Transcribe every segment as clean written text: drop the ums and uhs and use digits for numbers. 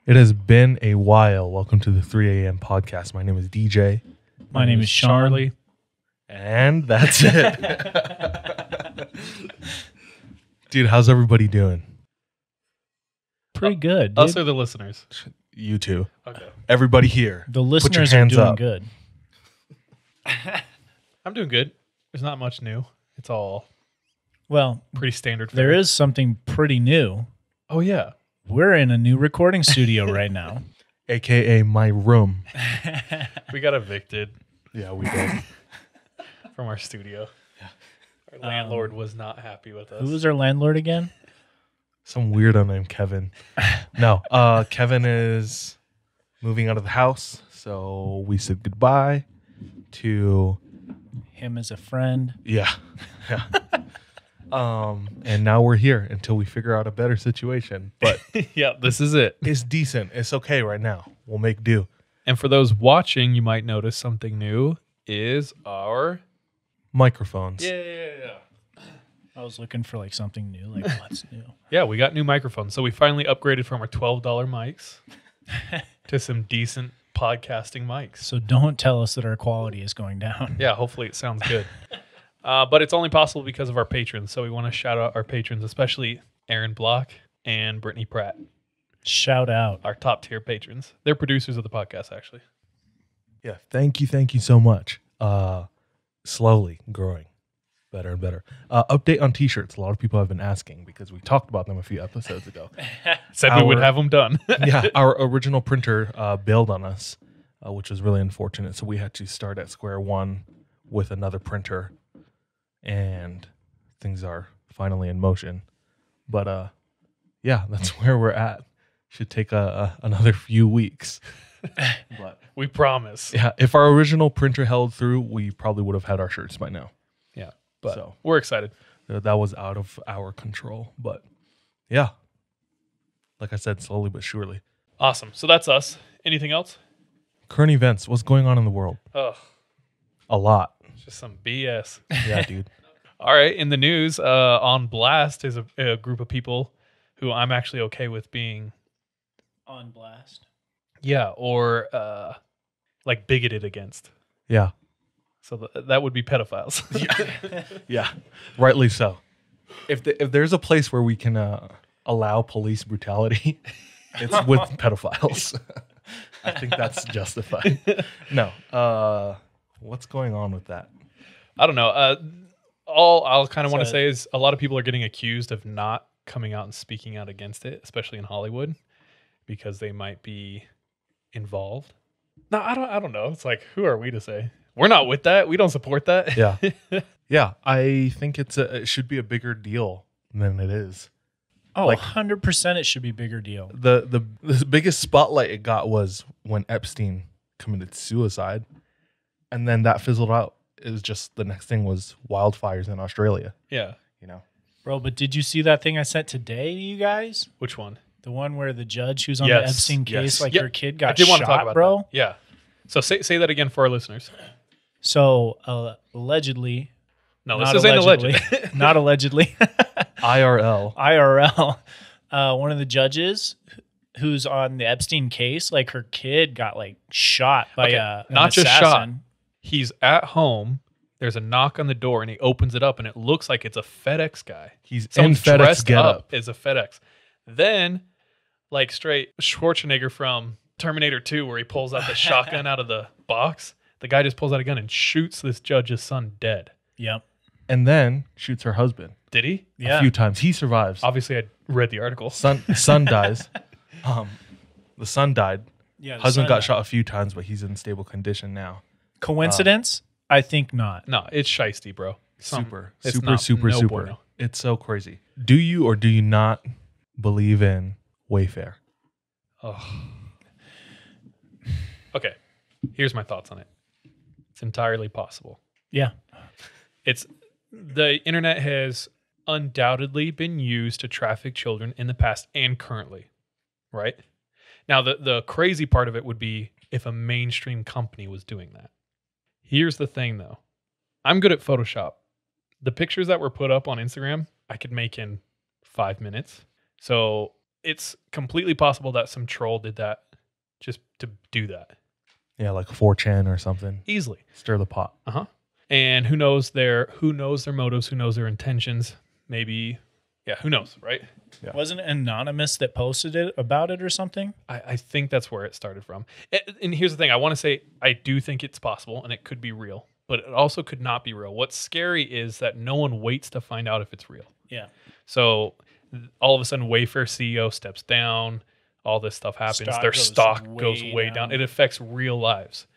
It has been a while. Welcome to the 3 a.m. podcast. My name is DJ. My name is Charlie. And that's it. Dude, how's everybody doing? Pretty good, dude. Us or the listeners? You two. Okay. Everybody here. The Put your listeners are hands doing up. good. I'm doing good. There's not much new. It's all Well, pretty standard. there fare. is something pretty new. Oh, yeah. We're in a new recording studio right now. AKA my room. We got evicted Yeah, we did. from our studio. Our landlord was not happy with us. Who was our landlord again? Some weirdo named Kevin. No, Kevin is moving out of the house. So we said goodbye to... Him as a friend. Yeah. Yeah. And now we're here until we figure out a better situation. But Yeah, this is it. it's decent. It's okay right now. We'll make do. And for those watching, you might notice something new is our... Microphones. Yeah. I was looking for like something new. Like, what's new? Yeah, we got new microphones. So we finally upgraded from our $12 mics to some decent podcasting mics. So don't tell us that our quality is going down. Yeah, hopefully it sounds good. But it's only possible because of our patrons. So we want to shout out our patrons, especially Aaron Block and Brittany Pratt, Shout out. our top tier patrons. They're producers of the podcast, actually. Yeah. Thank you so much. Slowly growing better and better. Update on t-shirts. A lot of people have been asking because we talked about them a few episodes ago. Said we would have them done. Yeah. Our original printer bailed on us, which was really unfortunate. So we had to start at square one with another printer, and things are finally in motion. But yeah, that's where we're at. Should take another few weeks. But We promise. yeah, if our original printer held through, we probably would have had our shirts by now. Yeah, but So we're excited. that was out of our control. But yeah, like I said, slowly but surely. Awesome. So that's us. Anything else? Current events. What's going on in the world? Oh, A lot. just some BS. Yeah, dude. All right. In the news, on blast is a group of people who I'm actually okay with being, On blast. yeah, or like bigoted against. Yeah. So that would be pedophiles. Yeah. Rightly so. If there's a place where we can allow police brutality, it's with pedophiles. I think that's justified. No. What's going on with that? I don't know. All I'll kind of want to So- say is a lot of people are getting accused of not coming out and speaking out against it, especially in Hollywood, because they might be involved. No, I don't know. It's like, who are we to say? We're not with that. We don't support that. Yeah. Yeah. I think it should be a bigger deal than it is. Oh, Like- 100% it should be bigger deal. The biggest spotlight it got was when Epstein committed suicide, and then that fizzled out. It was just the next thing was wildfires in Australia. Yeah. You know, Bro, but did you see that thing I sent today to you guys? Which one? The one where the judge who's on Yes, the Epstein case, yes. like Yeah, her kid I got did want to shot, talk about bro. that. Yeah. So say that again for our listeners. So allegedly, No, not this isn't allegedly, alleged. not allegedly, IRL. IRL. One of the judges who's on the Epstein case, like her kid got like shot by Okay, an not just assassin. shot. He's at home. There's a knock on the door, and he opens it up, and it looks like it's a FedEx guy. He's Someone's in FedEx dressed getup. up as a FedEx. Then, like straight Schwarzenegger from Terminator 2, where he pulls out the shotgun out of the box. The guy just pulls out a gun and shoots this judge's son dead. Yep. And then shoots her husband Did he? Yeah. a few times. He survives. Obviously, I read the article. Son dies. The son died. Yeah. the Husband son got died. shot a few times, but he's in stable condition now. Coincidence? I think not. No, it's shiesty, bro. It's not- Super. no bueno. It's so crazy. Do you or do you not believe in Wayfair? Oh. Okay, here's my thoughts on it. It's entirely possible. Yeah. It's the internet has undoubtedly been used to traffic children in the past and currently, right? Now, the crazy part of it would be if a mainstream company was doing that. Here's the thing, though. I'm good at Photoshop. The pictures that were put up on Instagram, I could make in 5 minutes. So it's completely possible that some troll did that just to do that. Yeah, like 4chan or something. Easily. Stir the pot. And who knows their motives, who knows their intentions. Maybe, yeah, who knows, right? Yeah. Wasn't it Anonymous that posted it about it or something? I think that's where it started from. And here's the thing. I want to say I do think it's possible and it could be real, but it also could not be real. What's scary is that no one waits to find out if it's real. Yeah. So all of a sudden Wayfair CEO steps down, all this stuff happens. Their stock goes way down. It affects real lives.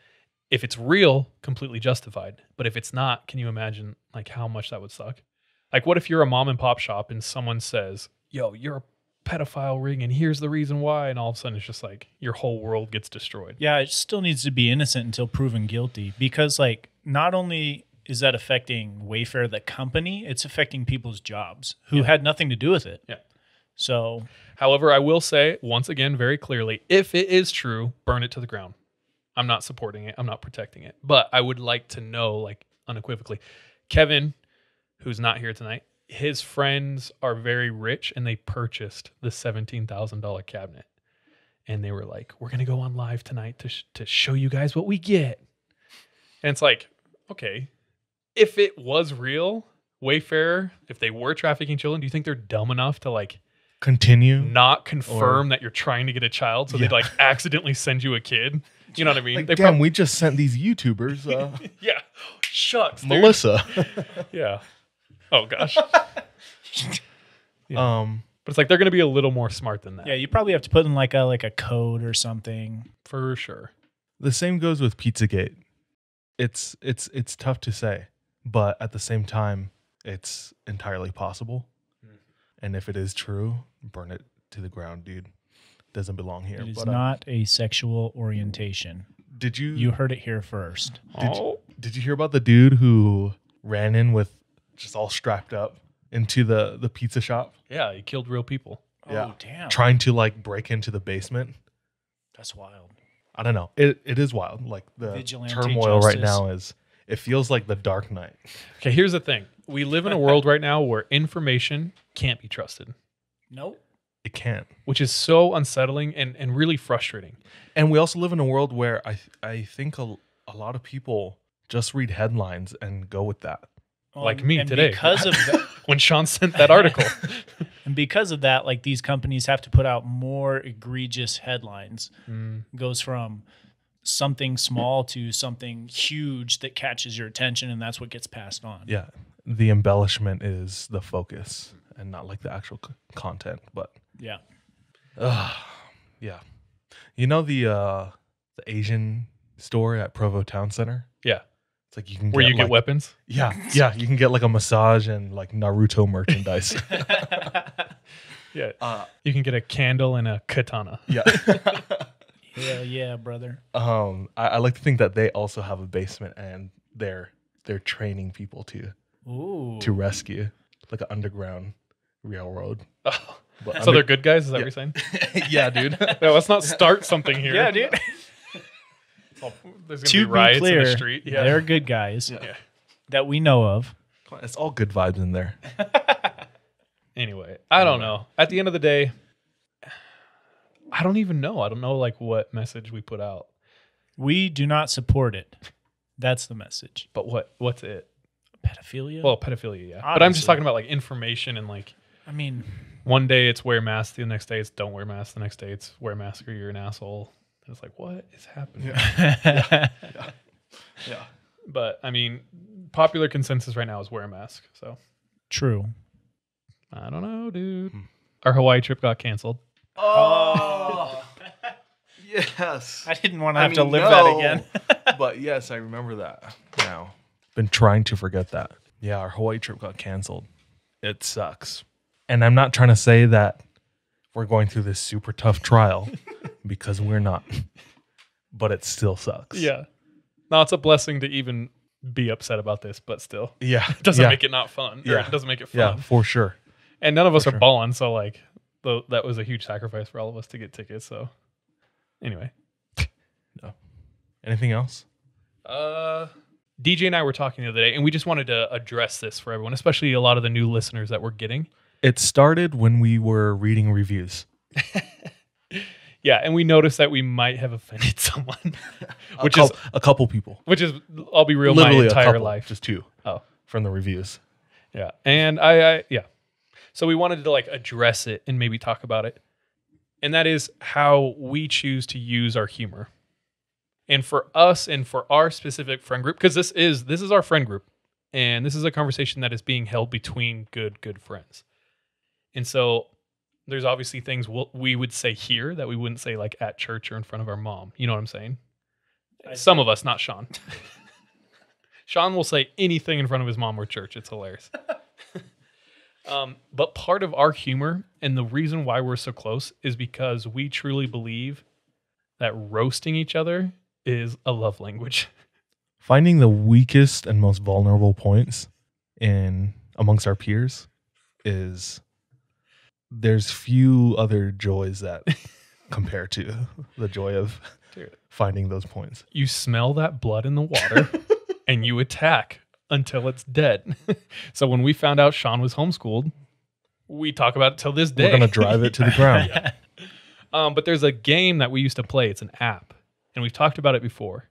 If it's real, completely justified. But if it's not, can you imagine like how much that would suck? Like what if you're a mom and pop shop and someone says, yo, you're a pedophile ring and here's the reason why, and all of a sudden it's just like your whole world gets destroyed. Yeah, it still needs to be innocent until proven guilty, because like not only is that affecting Wayfair the company, it's affecting people's jobs who had nothing to do with it. Yeah. So, however, I will say once again very clearly, if it is true, burn it to the ground. I'm not supporting it. I'm not protecting it. But I would like to know, like unequivocally, Kevin, who's not here tonight, his friends are very rich and they purchased the $17,000 cabinet. And they were like, we're going to go on live tonight to show you guys what we get. And it's like, okay, if it was real, Wayfair, if they were trafficking children, do you think they're dumb enough to like Continue. not confirm that you're trying to get a child so they'd like accidentally send you a kid? You know what I mean? Like, damn, we just sent these YouTubers. Yeah. Shucks. Dude. Melissa. Yeah. Oh gosh. Yeah. But it's like they're going to be a little more smart than that. yeah, you probably have to put in like a code or something. For sure. The same goes with Pizzagate. It's tough to say, but at the same time, it's entirely possible. And if it is true, burn it to the ground, dude. Doesn't belong here. It is But, not a sexual orientation. Did you You heard it here first. did you hear about the dude who ran in with just all strapped up into the pizza shop? Yeah, he killed real people. Yeah. Oh, damn. Trying to like break into the basement. That's wild. I don't know. It is wild. Like the Vigilante turmoil right justice. now is, it feels like the Dark Knight. Okay, here's the thing. We live in a world right now where information can't be trusted, Nope. It can't. which is so unsettling and really frustrating. And we also live in a world where I think a lot of people just read headlines and go with that. Like me today. Because of that, When Sean sent that article. and because of that, like these companies have to put out more egregious headlines. Goes from something small to something huge that catches your attention, and that's what gets passed on. Yeah. The embellishment is the focus and not like the actual content. But Yeah. yeah. You know the Asian store at Provo Town Center? Yeah. It's like you can Where you get like, weapons. Yeah. Yeah. You can get like a massage and like Naruto merchandise. Yeah. You can get a candle and a katana. Yeah. Hell yeah, brother. I like to think that they also have a basement and they're training people Ooh. to rescue, like an underground railroad. Oh. But So they're good guys? Is that what you're saying? yeah, dude. No, let's not start something here. Yeah, dude. There's going To to be be riots clear, in the street. Yeah. they're good guys Yeah. that we know of. It's all good vibes in there. Anyway, I don't know. At the end of the day, I don't even know. I don't know like what message we put out. We do not support it. That's the message. But what's it? Pedophilia? Well, pedophilia, yeah. But I'm just Obviously. talking about like information and like I mean, one day it's wear mask, the next day it's don't wear mask, the next day it's wear mask or you're an asshole. And it's like, what is happening? Yeah. But I mean, popular consensus right now is wear a mask. So true. I don't know, dude. Our Hawaii trip got canceled. Oh, yes. I didn't want to have to live that again. But yes, I remember that now. Been trying to forget that. Yeah, our Hawaii trip got canceled. It sucks. And I'm not trying to say that we're going through this super tough trial because we're not. But it still sucks. Yeah. No, it's a blessing to even be upset about this, but still. Yeah. It doesn't yeah. make it not fun. Or Yeah. it doesn't make it fun. Yeah, for sure. And none of us For are sure. balling, so like that was a huge sacrifice for all of us to get tickets. So anyway. No. Anything else? DJ and I were talking the other day, and we just wanted to address this for everyone, especially a lot of the new listeners that we're getting. It started when we were reading reviews. Yeah, and we noticed that we might have offended someone, which a is a couple people. which is I'll be real, Literally my a entire couple, life. just two. Oh. From the reviews. Yeah, and I yeah. So we wanted to like address it and maybe talk about it, and that is how we choose to use our humor. And for us and for our specific friend group, because this is our friend group, and this is a conversation that is being held between good friends. And so there's obviously things we would say here that we wouldn't say like at church or in front of our mom. You know what I'm saying? Some of us, not Sean. Sean will say anything in front of his mom or church. It's hilarious. But part of our humor and the reason why we're so close is because we truly believe that roasting each other is a love language. Finding the weakest and most vulnerable points in amongst our peers is there's few other joys that compare to the joy of finding those points. You smell that blood in the water and you attack until it's dead. So when we found out Sean was homeschooled, we talk about it till this day. We're going to drive it to the ground. Yeah. But there's a game that we used to play. It's an app. And we've talked about it before.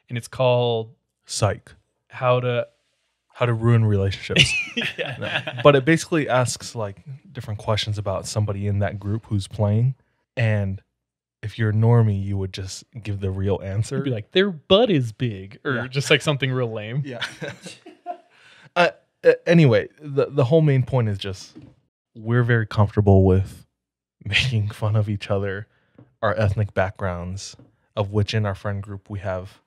And it's called Psych. How to Ruin Relationships. Yeah. No. But it basically asks like different questions about somebody in that group who's playing. And if you're a normie, you would just give the real answer. You'd be like, their butt is big. Or just like something real lame. Yeah. Anyway, the whole main point is just we're very comfortable with making fun of each other, our ethnic backgrounds, of which in our friend group we have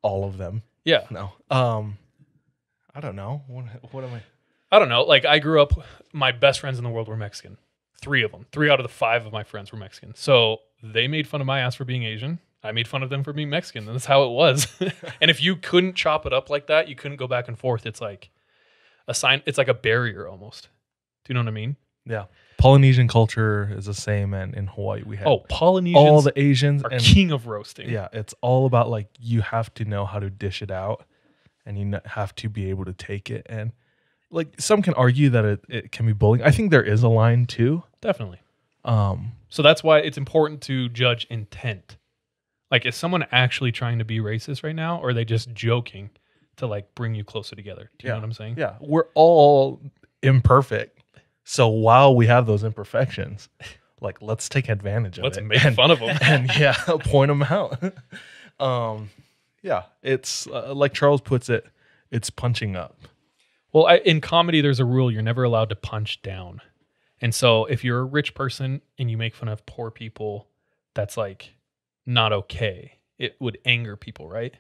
all of them. Yeah. No. I don't know. What am I? I don't know. Like I grew up, my best friends in the world were Mexican. 3 of them. 3 out of the 5 of my friends were Mexican. So they made fun of my ass for being Asian. I made fun of them for being Mexican. And that's how it was. And if you couldn't chop it up like that, you couldn't go back and forth. It's like a sign. It's like a barrier almost. Do you know what I mean? Yeah. Polynesian culture is the same, and in Hawaii we have Polynesians all the Asians are and king of roasting. Yeah, it's all about like you have to know how to dish it out, and you have to be able to take it. And like some can argue that it can be bullying. I think there is a line too. Definitely. So that's why it's important to judge intent. Like, is someone actually trying to be racist right now, or are they just joking to like bring you closer together? Do you know what I'm saying? Yeah, we're all imperfect. So while we have those imperfections, like let's take advantage of Let's it. make fun of them. And point them out. Yeah, it's like Charles puts it, it's punching up. Well, in comedy, there's a rule: you're never allowed to punch down. And so if you're a rich person and you make fun of poor people, that's like not okay. It would anger people, right?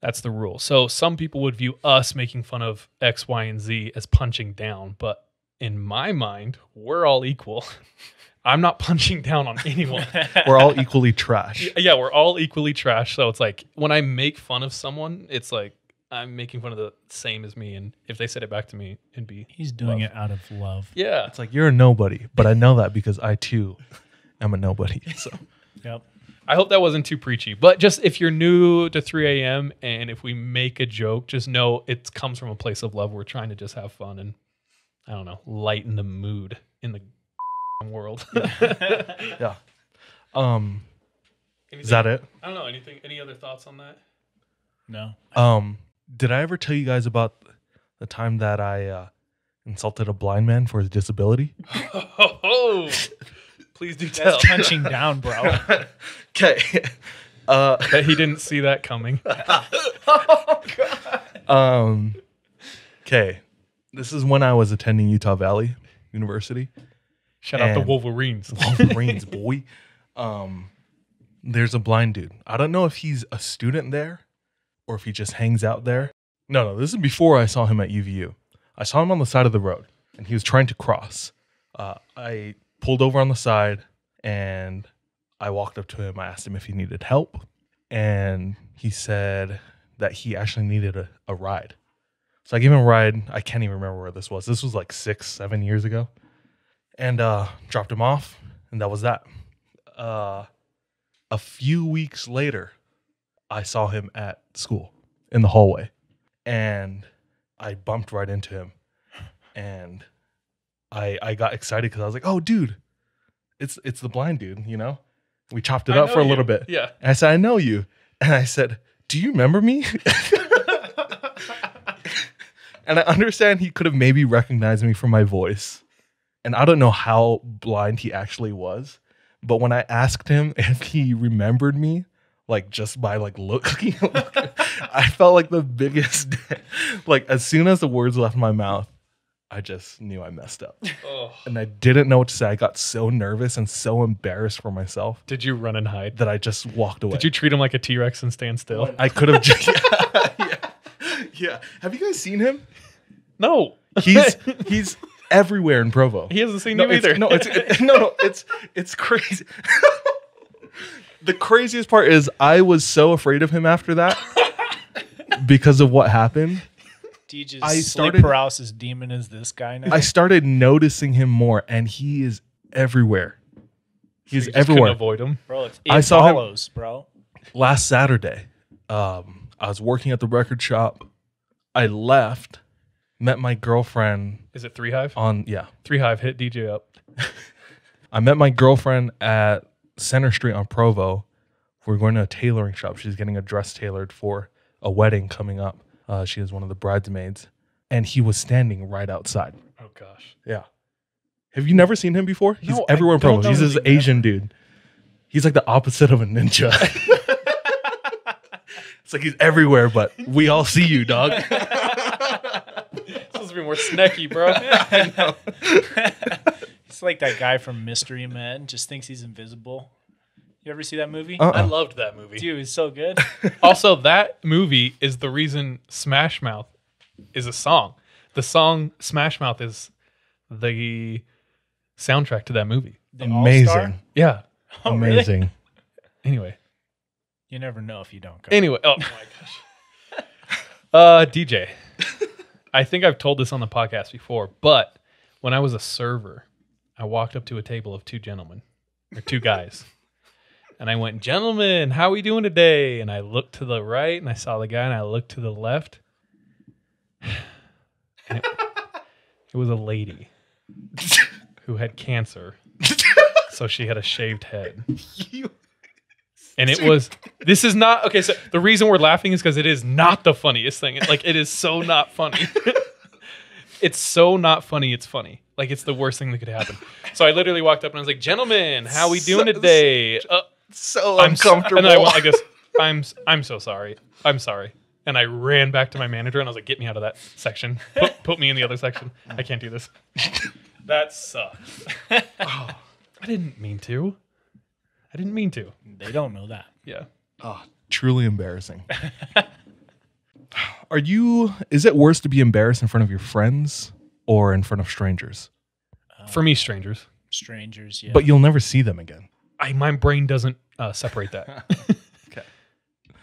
That's the rule. So some people would view us making fun of X, Y, and Z as punching down. But in my mind, we're all equal. I'm not punching down on anyone. We're all equally trash. Yeah, we're all equally trash. So it's like when I make fun of someone, it's like I'm making fun of the same as me. And if they said it back to me, it'd be He's doing it out of love. Yeah. It's like you're a nobody, but I know that because I too am a nobody. So Yep. I hope that wasn't too preachy. But just if you're new to 3 a.m. and if we make a joke, just know it comes from a place of love. We're trying to just have fun and, I don't know, lighten the mood in the world. yeah. Is that it? I don't know. Any other thoughts on that? No. Did I ever tell you guys about the time that I insulted a blind man for his disability? Please do tell. That's punching down, bro. Okay. Bet he didn't see that coming. Oh, God. Okay. This is when I was attending Utah Valley University. Shout out the Wolverines. Wolverines, boy. There's a blind dude. I don't know if he's a student there or if he just hangs out there. No, this is before I saw him at UVU. I saw him on the side of the road, and he was trying to cross. I pulled over on the side, and I walked up to him. I asked him if he needed help, and he said that he actually needed a ride. So I gave him a ride. I can't even remember where this was. This was like 6-7 years ago. And dropped him off, and that was that. A few weeks later, I saw him at school in the hallway, and I bumped right into him, and I got excited because I was like, "Oh, dude, it's the blind dude, you know? We chopped it I up know for a you. little bit. Yeah. And I said, I know you. And I said, do you remember me? And I understand he could have maybe recognized me from my voice. And I don't know how blind he actually was. But when I asked him if he remembered me, like just by like looking, I felt like the biggest, like as soon as the words left my mouth, I just knew I messed up. Oh. And I didn't know what to say. I got so nervous and so embarrassed for myself Did you run and hide? that I just walked away. Did you treat him like a T-Rex and stand still? I could have just, yeah. Have you guys seen him? No. He's everywhere in Provo. He hasn't seen you it's- either. It's crazy. The craziest part is I was so afraid of him after that because of what happened. DJ's I sleep started- paralysis demon is this guy now. I started noticing him more, and he is everywhere. He's You just couldn't everywhere. avoid him. Bro, it I saw him- follows, bro. Last Saturday, I was working at the record shop. I left, met my girlfriend Is it 3 Hive? on 3 Hive, hit DJ up. I met my girlfriend at Center Street on Provo. We're going to a tailoring shop. She's getting a dress tailored for a wedding coming up. She is one of the bridesmaids. And he was standing right outside. Oh gosh. Yeah. Have you never seen him before? He's No, I everywhere in don't Provo. know He's him this Asian dude. He's like the opposite of a ninja. It's like he's everywhere, but we all see you, dog. Supposed to be more snacky, bro. I know. It's like that guy from Mystery Men, just thinks he's invisible. You ever see that movie? I loved that movie. Dude, it's so good. Also, that movie is the reason Smash Mouth is a song. The song Smash Mouth is the soundtrack to that movie. The All-Star? Amazing. Yeah. Oh, really? Amazing. Anyway. You never know if you don't go. Anyway. Oh my gosh. DJ. I think I've told this on the podcast before, but when I was a server, I walked up to a table of 2 gentlemen, or 2 guys. And I went, gentlemen, how are we doing today? And I looked to the right and I saw the guy, and I looked to the left. And it was a lady who had cancer. So she had a shaved head. And it was, this is not, okay, so the reason we're laughing is because it is not the funniest thing. Like, it is so not funny. It's so not funny, it's funny. Like, it's the worst thing that could happen. So I literally walked up and I was like, gentlemen, how we doing today? So I'm uncomfortable. And I guess, I'm so sorry. I'm sorry. And I ran back to my manager and I was like, get me out of that section. Put me in the other section. I can't do this. That sucks. Oh, I didn't mean to. They don't know that. Yeah. Oh, truly embarrassing. Is it worse to be embarrassed in front of your friends or in front of strangers? For me, strangers. Strangers, yeah. But you'll never see them again. My brain doesn't separate that. Okay.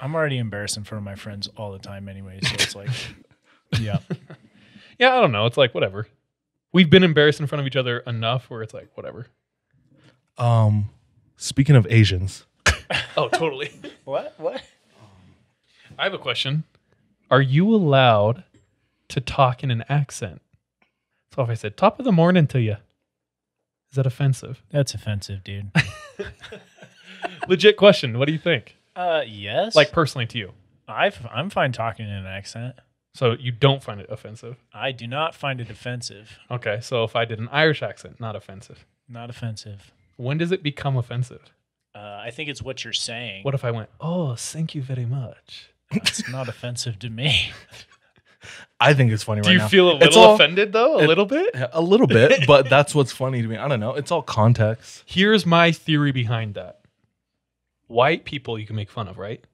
I'm already embarrassed in front of my friends all the time anyway, so it's like, yeah. Yeah, I don't know. It's like, whatever. We've been embarrassed in front of each other enough where it's like, whatever. Speaking of Asians, Oh, totally. What? I have a question. Are you allowed to talk in an accent? So if I said, top of the morning to you, is that offensive? That's offensive, dude. Legit question. What do you think? Yes. Like, personally to you. I'm fine talking in an accent. So you don't find it offensive? I do not find it offensive. Okay, so if I did an Irish accent, not offensive. Not offensive. When does it become offensive? I think it's what you're saying. What if I went, oh, thank you very much? It's not offensive to me. I think it's funny Do right you now. feel a It's little all- offended, though? A little bit? A little bit, but that's what's funny to me. I don't know. It's all context. Here's my theory behind that. White people you can make fun of, right?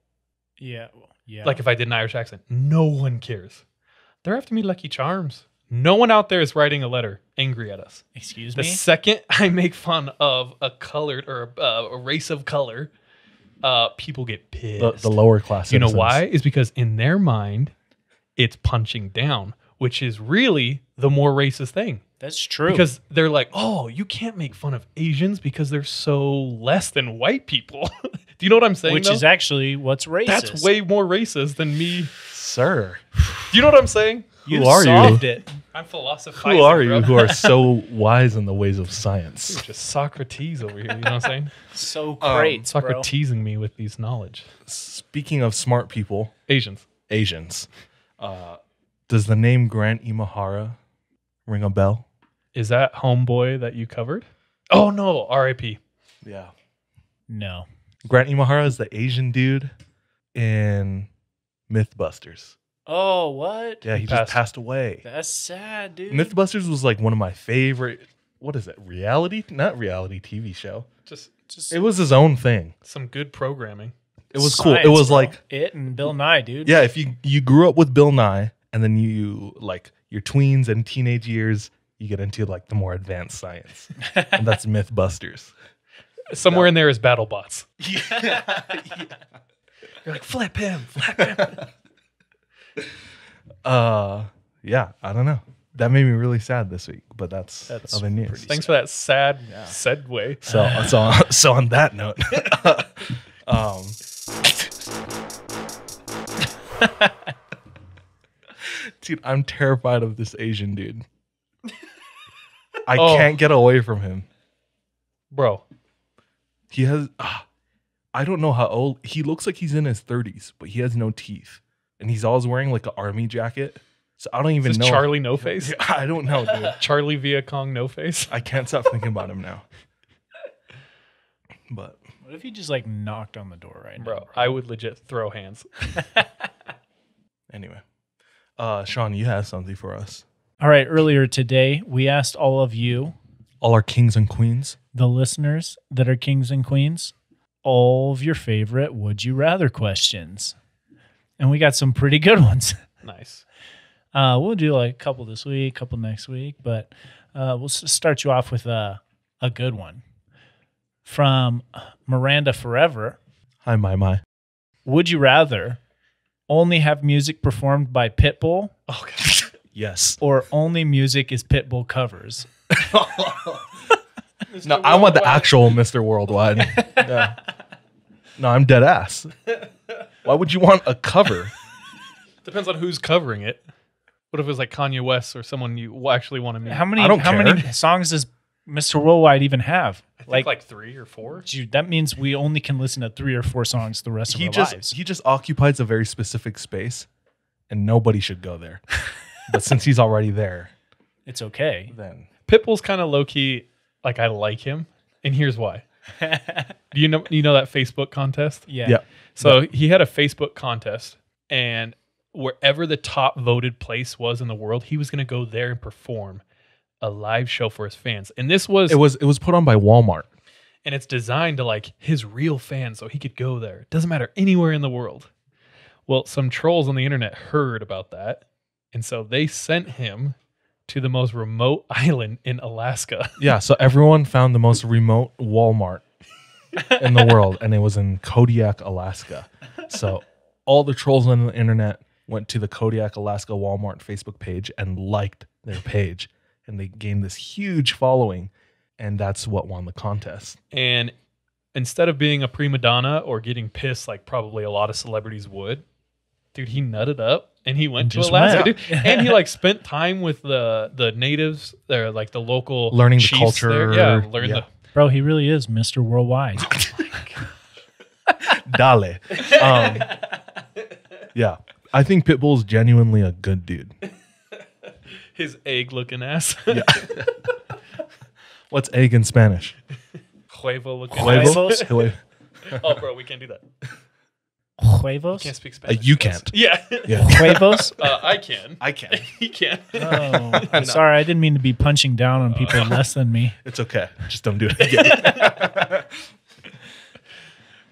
Yeah. Yeah. Like if I did an Irish accent, no one cares. They're after me Lucky Charms. No one out there is writing a letter angry at us. Excuse The me? second I make fun of a colored or a race of color, people get pissed. The lower class. You know citizens. why? Is because in their mind, it's punching down, which is really the more racist thing. That's true. Because they're like, oh, you can't make fun of Asians because they're so less than white people. Do you know what I'm saying? Which though? is actually what's racist. That's way more racist than me. Sir. Do you know what I'm saying? You are you? solved it. I'm philosophizing. Who are you bro. who are so wise in the ways of science? Just Socrates over here. You know what I'm saying? So great, bro. Socratesing me with these knowledge. Speaking of smart people, Asians. Does the name Grant Imahara ring a bell? Is that homeboy that you covered? Oh no, R.I.P. Yeah. No. Grant Imahara is the Asian dude in Mythbusters. Oh, what? Yeah, he just passed away. That's sad, dude. Mythbusters was like one of my favorite, what is it, not reality TV show. Just It was his own thing. some good programming. It was cool. It Science, was bro. like, It and Bill Nye, dude. yeah, if you grew up with Bill Nye and then you like your tweens and teenage years, you get into like the more advanced science. And that's Mythbusters. Somewhere in there is BattleBots. Yeah. You're like, flip him. Yeah, I don't know. That made me really sad this week, but that's other news. Thanks for that sad segue. So on that note, dude, I'm terrified of this Asian dude. I can't get away from him. Bro, He has, I don't know how old, he looks like he's in his 30s, but he has no teeth. And he's always wearing like an army jacket. So I don't even is know. this Charlie No Face? I don't know, dude. Charlie Viet Cong No Face? I can't stop thinking about him now. But What if he just like knocked on the door right now? Bro, I would legit throw hands. anyway, Sean, you have something for us. All right. Earlier today, we asked all of you, All our kings and queens. the listeners that are kings and queens, all of your favorite would you rather questions. And we got some pretty good ones. Nice. We'll do like a couple this week, couple next week, but we'll start you off with a good one. From Miranda Forever. Hi, my. Would you rather only have music performed by Pitbull Oh, God. Yes. or only music is Pitbull covers? No, I want the actual Mr. Worldwide. Yeah. No, I'm dead ass. Why would you want a cover? Depends on who's covering it. What if it was like Kanye West or someone you actually want to meet? How many I don't many care. songs does Mr. Worldwide even have? I think like 3 or 4. Dude, that means we only can listen to 3 or 4 songs the rest of our lives. He just occupies a very specific space, and nobody should go there. But since he's already there, It's okay. then Pitbull's kind of low key. Like I like him, and here's why. Do you know that Facebook contest? Yeah. So he had a Facebook contest, and wherever the top voted place was in the world, he was going to go there and perform a live show for his fans. And this was it was put on by Walmart. and it's designed to like his real fans, so he could go there. It doesn't matter anywhere in the world. Well, some trolls on the internet heard about that, and so they sent him to the most remote island in Alaska. Yeah, so everyone found the most remote Walmart in the world, and it was in Kodiak, Alaska. So all the trolls on the internet went to the Kodiak, Alaska Walmart Facebook page and liked their page, and they gained this huge following, and that's what won the contest. And instead of being a prima donna or getting pissed like probably a lot of celebrities would, dude, he nutted up and he went to Just Alaska, went. dude. And he like spent time with the natives there, like the local Learning the chiefs culture. there. Yeah, learn Yeah. the Bro, he really is Mr. Worldwide. Dale. Yeah, I think Pitbull's genuinely a good dude. his egg looking ass. Yeah. What's egg in Spanish? Huevo looking Huevos? ass. Huevo. Oh, bro, we can't do that. Huevos? Can't speak Spanish. You can't. Yeah. Yeah. Huevos? I can. I can. He can. Oh, sorry, I didn't mean to be punching down on people less than me. It's okay. Just don't do it again.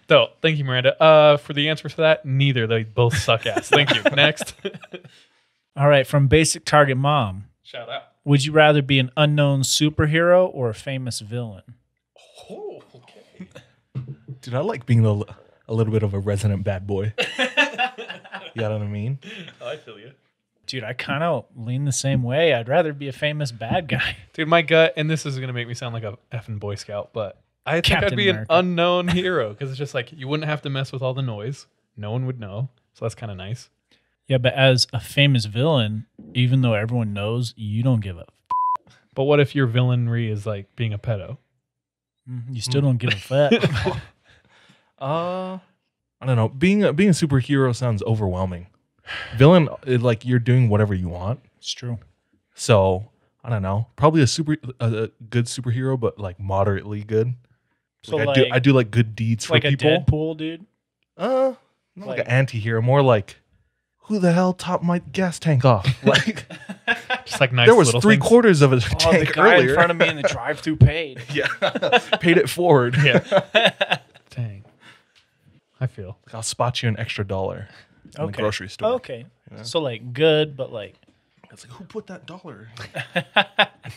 So, thank you, Miranda. For the answer to that, neither. They both suck ass. Thank you. Next. All right, from Basic Target Mom. Shout out. Would you rather be an unknown superhero or a famous villain? Oh, okay. Dude, I like being a little bit of a resident bad boy. You know what I mean? I feel you. Dude, I kind of lean the same way. I'd rather be a famous bad guy. Dude, my gut, and this is going to make me sound like a effing Boy Scout, but I think Captain I'd be America. an unknown hero because it's just like you wouldn't have to mess with all the noise. No one would know. So that's kind of nice. Yeah, but as a famous villain, even though everyone knows, you don't give up. But what if your villainry is like being a pedo? You still don't give a fuck. I don't know. Being a superhero sounds overwhelming. Villain, like you're doing whatever you want. It's true. So I don't know. Probably a good superhero, but like moderately good. So I do like good deeds for like people. a Deadpool, dude. Not like an anti-hero, more like who the hell topped my gas tank off? Like Just like nice. there was little 3/4 of a The tank guy earlier. in front of me in the drive-thru paid. Yeah, paid it forward. Yeah. Dang. I feel. I'll spot you an extra $1 in the grocery store. Okay. Yeah. So like good, but like It's like who put that $1?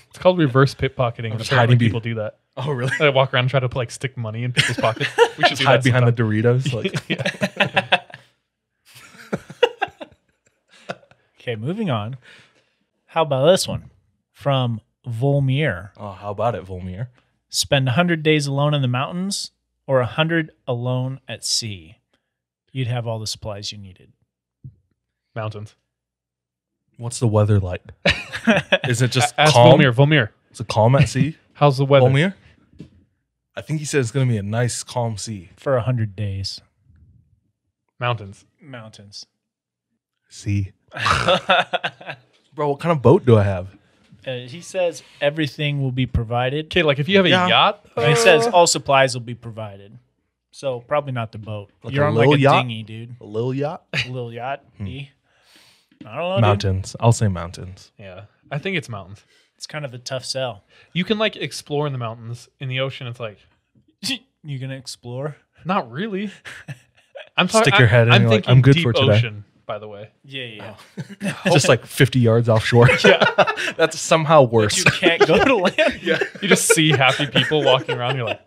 It's called reverse pickpocketing. And just apparently hiding people do that. Oh really? They walk around and try to like stick money in people's pockets. We should do Hide that behind sometime. the Doritos. Like Okay, moving on. How about this one? From Volmir. oh, how about it, Volmir? Spend 100 days alone in the mountains or 100 alone at sea. You'd have all the supplies you needed. Mountains. What's the weather like? Is it just Ask calm? Volmir. Is it calm at sea? How's the weather? Volmir? I think he said it's going to be a nice, calm sea. For 100 days. Mountains. Mountains. Sea. Bro, what kind of boat do I have? He says everything will be provided. Okay, like if you have a Yeah. yacht, And he says all supplies will be provided. So probably not the boat. Like You're a on like little a yacht? dinghy, dude. A little yacht? A little yacht. I don't know, dude. Mountains. I'll say mountains. yeah, I think it's mountains. It's kind of a tough sell. You can like explore in the mountains. In the ocean, it's like You gonna explore? not really. I'm talking. Stick your head in, I'm you're like, thinking I'm good deep for today. ocean. By the way, Yeah. Just like 50 yards offshore. Yeah. That's somehow worse. You can't go to land. Yeah. you just see happy people walking around. You're like,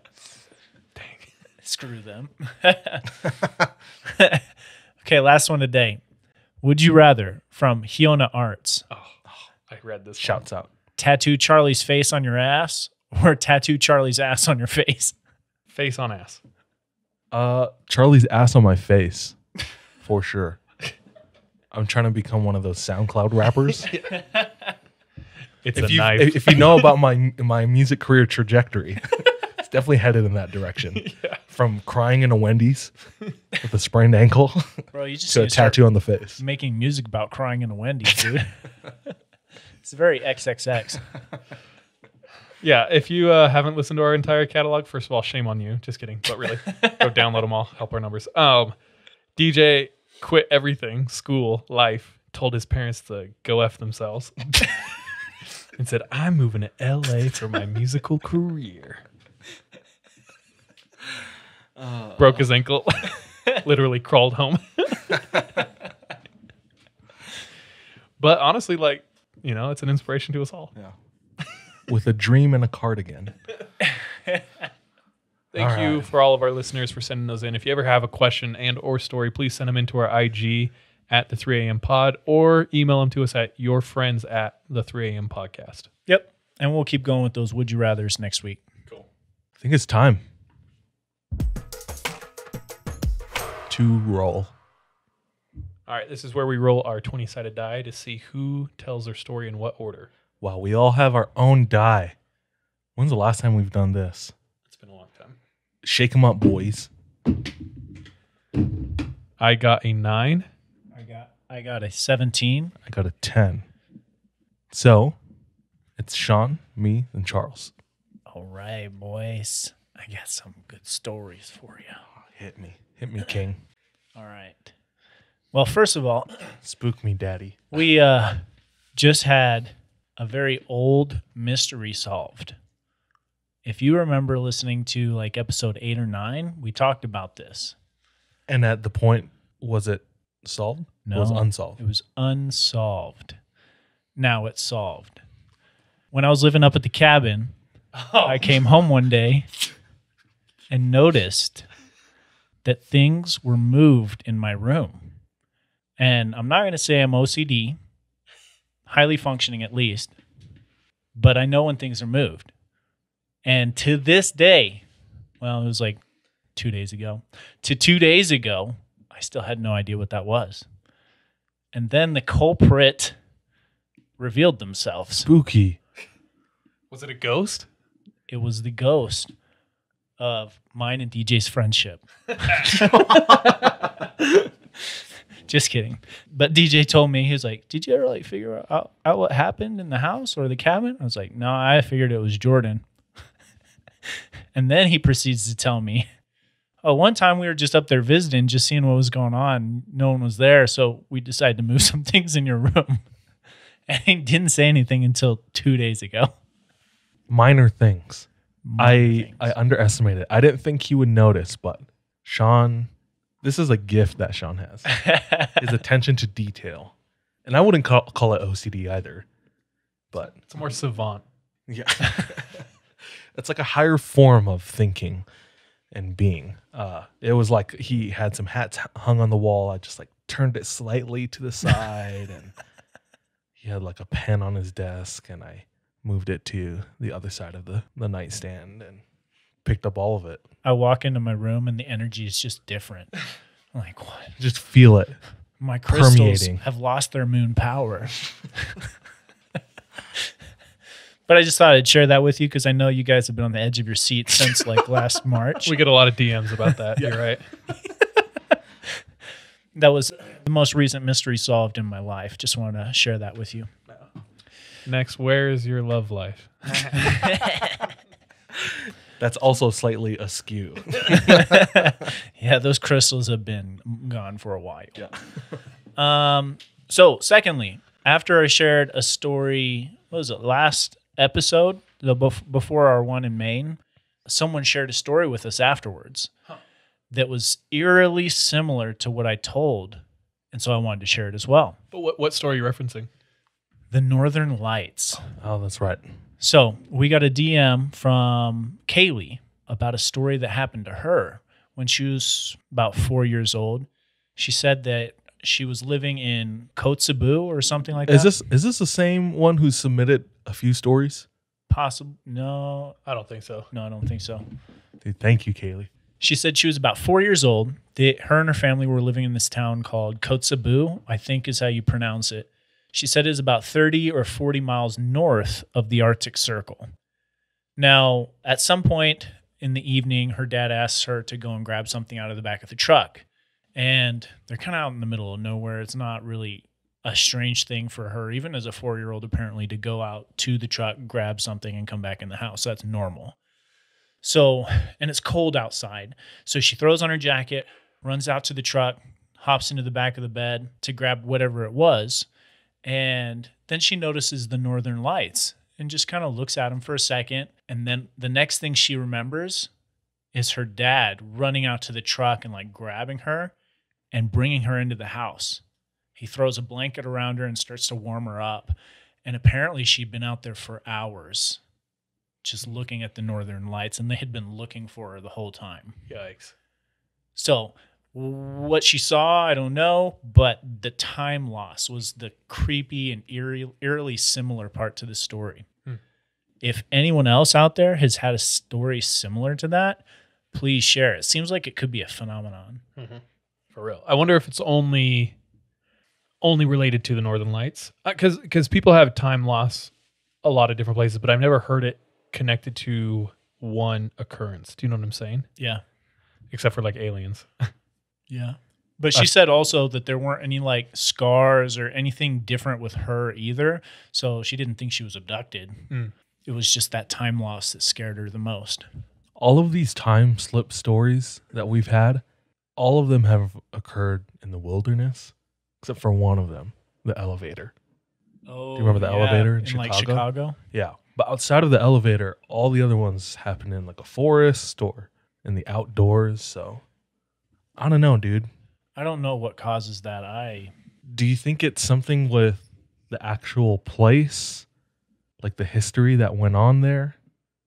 Screw them. Okay, last one today. Would you rather from Hiona Arts oh, I read this. Shouts out. tattoo Charlie's face on your ass or tattoo Charlie's ass on your face? Face on ass. Charlie's ass on my face. For sure. I'm trying to become one of those SoundCloud rappers. It's If a you knife. if you know about my music career trajectory, it's definitely headed in that direction. Yeah. From crying in a Wendy's with a sprained ankle Bro, you just to a need to start tattoo on the face. making music about crying in a Wendy's, dude. It's very XXX. Yeah, if you haven't listened to our entire catalog, first of all, shame on you. Just kidding. But really, go download them all. Help our numbers. DJ quit everything, school, life, told his parents to go F themselves, and said, I'm moving to LA for my musical career. Broke his ankle. Literally crawled home. But honestly, like, you know, it's an inspiration to us all. Yeah. With a dream and a cardigan. Thank All you right. for all of our listeners for sending those in. If you ever have a question and or story, please send them into our IG at the 3am pod or email them to us at yourfriends at the 3am podcast. Yep. And we'll keep going with those would you rathers next week. Cool. I think it's time to roll. All right, this is where we roll our 20-sided die to see who tells their story in what order. Wow, we all have our own die. When's the last time we've done this? It's been a long time. Shake 'em up, boys. I got a 9. I got a 17. I got a 10. So, it's Sean, me, and Charles. All right, boys. I got some good stories for you. Hit me. Hit me, king. All right. Well, first of all, Spook me, daddy. we just had a very old mystery solved. If you remember listening to like episode 8 or 9, we talked about this. And at the point, was it solved? No, It was unsolved. It was unsolved. Now it's solved. When I was living up at the cabin, I came home one day and noticed that things were moved in my room. And I'm not going to say I'm OCD, highly functioning at least, but I know when things are moved. And to this day, well, it was like 2 days ago, to 2 days ago, I still had no idea what that was. And then the culprit revealed themselves. Spooky. Was it a ghost? It was the ghost of mine and DJ's friendship. Just kidding. But DJ told me, he was like, did you ever like figure out what happened in the house or the cabin? I was like, no, I figured it was Jordan. And then he proceeds to tell me, oh, one time we were just up there visiting, just seeing what was going on. No one was there. So we decided to move some things in your room. And he didn't say anything until 2 days ago. Minor things. Minor I underestimated. I didn't think he would notice, but Sean, this is a gift that Sean has. His attention to detail. And I wouldn't call it OCD either. But It's more savant. yeah. It's like a higher form of thinking and being. It was like he had some hats hung on the wall. I just like turned it slightly to the side and he had like a pen on his desk and I moved it to the other side of the nightstand and picked up all of it. I walk into my room and the energy is just different. I'm like, what? Just feel it. My crystals Permeating. have lost their moon power. But I just thought I'd share that with you because I know you guys have been on the edge of your seat since like last March. We get a lot of DMs about that. You're right. That was the most recent mystery solved in my life. Just wanted to share that with you. Next, where is your love life? That's also slightly askew. Yeah, those crystals have been gone for a while. Yeah. So secondly, after I shared a story, what was it, last episode, before our one in Maine, someone shared a story with us afterwards that was eerily similar to what I told. And so I wanted to share it as well. But what story are you referencing? The Northern Lights. Oh, that's right. So we got a DM from Kaylee about a story that happened to her when she was about 4 years old. She said that she was living in Kotzebue or something like that. Is this the same one who submitted a few stories? Possible? No. I don't think so. No, I don't think so. Dude, thank you, Kaylee. She said she was about 4 years old. Her and her family were living in this town called Kotzebue, I think is how you pronounce it. She said it is about 30 or 40 miles north of the Arctic Circle. Now, at some point in the evening, her dad asks her to go and grab something out of the back of the truck. And they're kind of out in the middle of nowhere. It's not really a strange thing for her, even as a 4-year-old, apparently, to go out to the truck, grab something, and come back in the house. That's normal. So, and it's cold outside. So she throws on her jacket, runs out to the truck, hops into the back of the bed to grab whatever it was. And then she notices the Northern Lights and just kind of looks at them for a second. And then the next thing she remembers is her dad running out to the truck and like grabbing her and bringing her into the house. He throws a blanket around her and starts to warm her up. And apparently she'd been out there for hours just looking at the Northern Lights, and they had been looking for her the whole time. Yikes. So what she saw, I don't know, but the time loss was the creepy and eerily similar part to the story. If anyone else out there has had a story similar to that, please share it. Seems like it could be a phenomenon. For real. I wonder if it's only related to the Northern Lights. Because people have time loss a lot of different places, but I've never heard it connected to one occurrence. Do you know what I'm saying? Yeah. Except for like aliens. Yeah. But she said also that there weren't any like scars or anything different with her either. So she didn't think she was abducted. It was just that time loss that scared her the most. All of these time slip stories that we've had, all of them have occurred in the wilderness, except for one of them, the elevator. Oh, Do you remember the elevator in like Chicago? Chicago? Yeah. But outside of the elevator, all the other ones happen in like a forest or in the outdoors. So I don't know, dude. I don't know what causes that. Do you think it's something with the actual place, like the history that went on there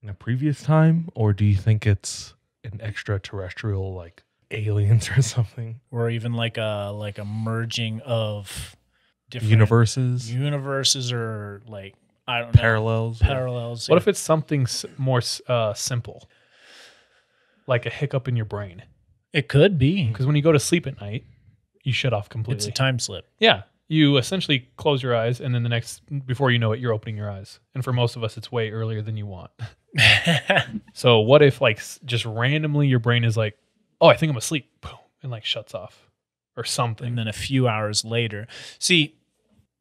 in a previous time? Or do you think it's an extraterrestrial, like aliens or something? Or even like a merging of different Universes, or like, I don't know. Parallels. What if it's something more simple? Like a hiccup in your brain? It could be. Because when you go to sleep at night, you shut off completely. It's a time slip. Yeah. you essentially close your eyes, and then before you know it, you're opening your eyes. And for most of us, it's way earlier than you want. So what if like just randomly your brain is like, oh, I think I'm asleep, boom, and like shuts off or something. And then a few hours later, see,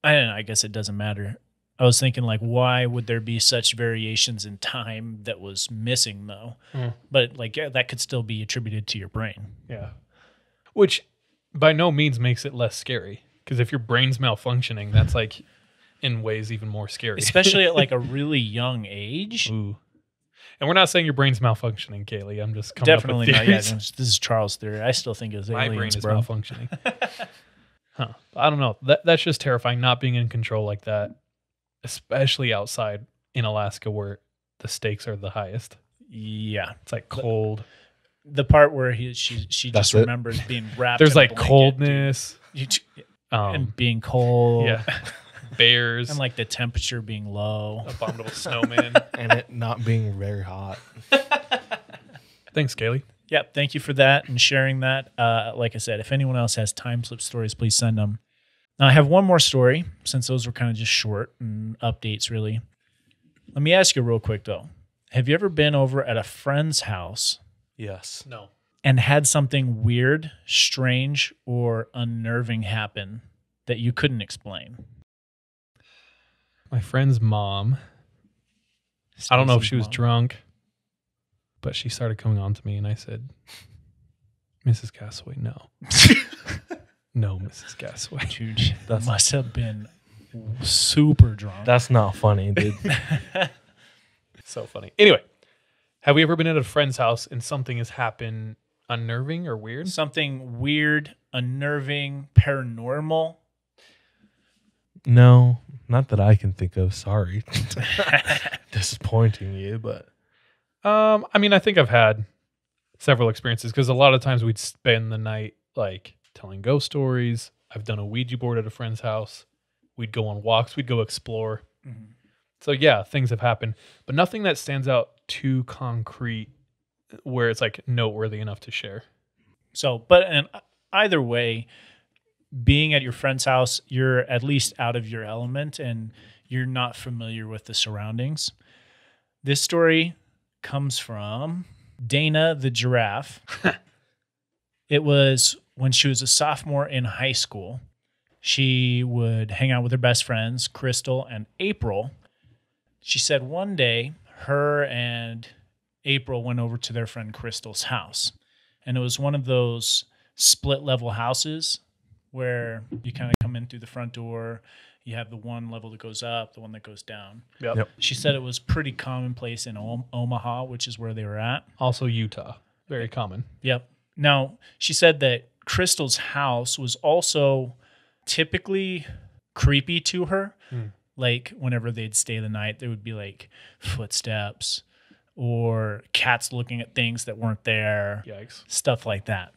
I don't know, I guess it doesn't matter. I was thinking like, why would there be such variations in time that was missing though? But like, yeah, that could still be attributed to your brain. Yeah. Which by no means makes it less scary. Because if your brain's malfunctioning, that's like in ways even more scary. Especially at like a really young age. Ooh. And we're not saying your brain's malfunctioning, Kaylee. I'm just coming Definitely up with not. Yeah, theories. this is Charles' theory. I still think it's My aliens, brain is bro. malfunctioning. Huh. I don't know. That's just terrifying, not being in control like that, especially outside in Alaska where the stakes are the highest. Yeah, It's like cold. the part where she That's just it. remembers being wrapped. There's in a like blanket, coldness. dude. Um, And being cold. yeah. Bears. And like the temperature being low. Abominable snowman. And it not being very hot. Thanks, Kaylee. Yep. Thank you for that and sharing that. Like I said, if anyone else has time slip stories, please send them. Now, I have one more story since those were kind of just short and updates, really. Let me ask you real quick, though. Have you ever been over at a friend's house Yes. No. and had something weird, strange, or unnerving happen that you couldn't explain? My friend's mom. I don't know if Stacy's she was mom. drunk, but she started coming on to me, and I said, Mrs. Gasaway, no. No, Mrs. Gasaway. Dude, That's- must have been super drunk. That's not funny, dude. So funny. Anyway, have we ever been at a friend's house and something has happened unnerving or weird? Something weird, unnerving, paranormal. No, not that I can think of. Sorry. Disappointing you, but I mean, I think I've had several experiences because a lot of times we'd spend the night like telling ghost stories. I've done a Ouija board at a friend's house. We'd go on walks. We'd go explore. Mhm. So yeah, things have happened, but nothing that stands out too concrete where it's like noteworthy enough to share. So, but and either way, being at your friend's house, you're at least out of your element and you're not familiar with the surroundings. This story comes from Dana the giraffe. It was when she was a sophomore in high school. She would hang out with her best friends, Crystal and April. She said one day her and April went over to their friend Crystal's house. And it was one of those split level houses where you kind of come in through the front door. You have the one level that goes up, the one that goes down. Yep. She said it was pretty commonplace in Omaha, which is where they were at. Also Utah. Very common. Yep. Now, she said that Crystal's house was also typically creepy to her. Like, whenever they'd stay the night, there would be like footsteps or cats looking at things that weren't there, Yikes. stuff like that.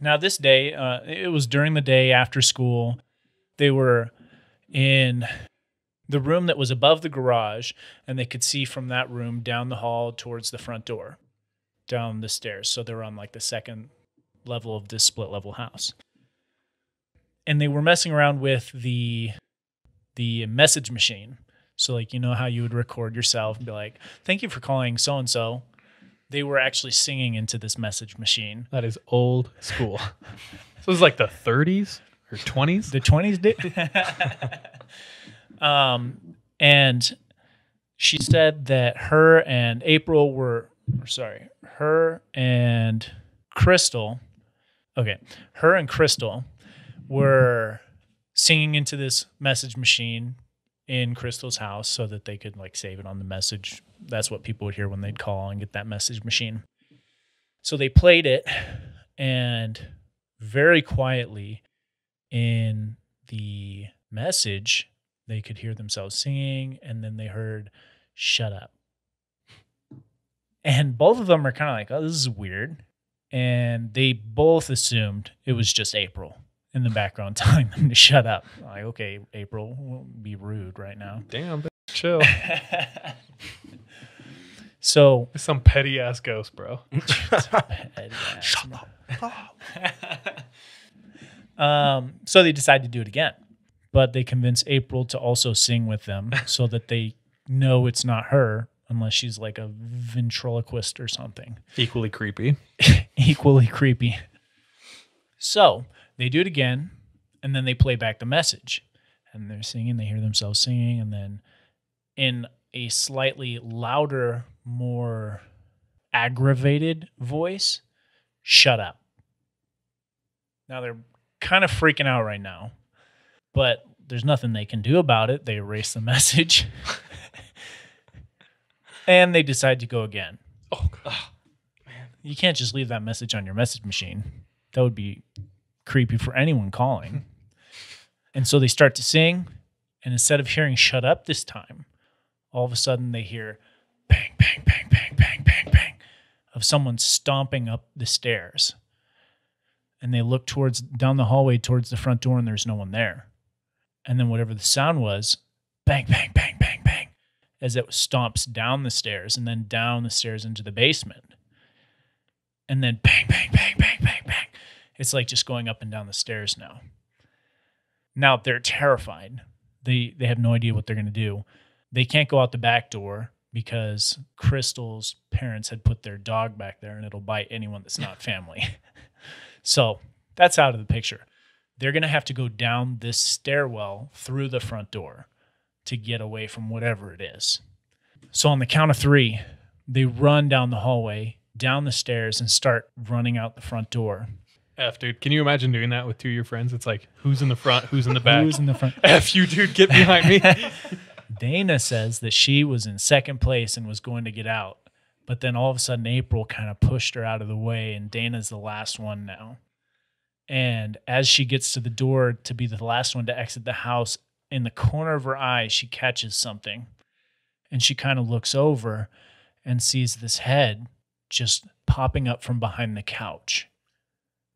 Now, this day, it was during the day after school. They were in the room that was above the garage, and they could see from that room down the hall towards the front door, down the stairs. So they were on like the second level of this split level house. And they were messing around with the message machine. So like, you know how you would record yourself and be like, thank you for calling so-and-so. They were actually singing into this message machine. That is old school. So it's like the 30s or 20s? The 20s did. And she said that her and Crystal were singing into this message machine in Crystal's house so that they could like save it on the message. That's what people would hear when they'd call and get that message machine. So they played it, and very quietly in the message, they could hear themselves singing, and then they heard, "Shut up." And both of them are kind of like, oh, this is weird. And they both assumed it was just April in the background telling them to shut up. Like, okay, April, won't be rude right now. Damn, bitch, chill. So, It's some petty ass ghost, bro. shut up. so they decided to do it again. but they convince April to also sing with them so that they know it's not her unless she's like a ventriloquist or something. Equally creepy. Equally creepy. So they do it again, and then they play back the message. And they're singing, they hear themselves singing, and then in a slightly louder, more aggravated voice, shut up. Now they're kind of freaking out right now, but there's nothing they can do about it. They erase the message. And they decide to go again. Oh, God. Man. You can't just leave that message on your message machine. That would be creepy for anyone calling. And so they start to sing, and instead of hearing shut up this time, all of a sudden they hear bang, bang, bang, bang, bang, bang, bang of someone stomping up the stairs. And they look down the hallway towards the front door, and there's no one there. And then whatever the sound was, bang, bang, bang, bang, bang, as it stomps down the stairs and then down the stairs into the basement. And then bang, bang, bang, bang, bang, bang. It's like just going up and down the stairs now. Now they're terrified. They have no idea what they're going to do. They can't go out the back door because Crystal's parents had put their dog back there, and it'll bite anyone that's not family. So that's out of the picture. They're going to have to go down this stairwell through the front door to get away from whatever it is. So on the count of 3, they run down the hallway, down the stairs, and start running out the front door. F, dude. Can you imagine doing that with 2 of your friends? It's like, who's in the front? Who's in the back? Who's in the front? F you, dude. Get behind me. Dana says that she was in second place and was going to get out. But then all of a sudden, April kind of pushed her out of the way, and Dana's the last one now. And as she gets to the door to be the last one to exit the house, in the corner of her eye, she catches something. And she kind of looks over and sees this head just popping up from behind the couch.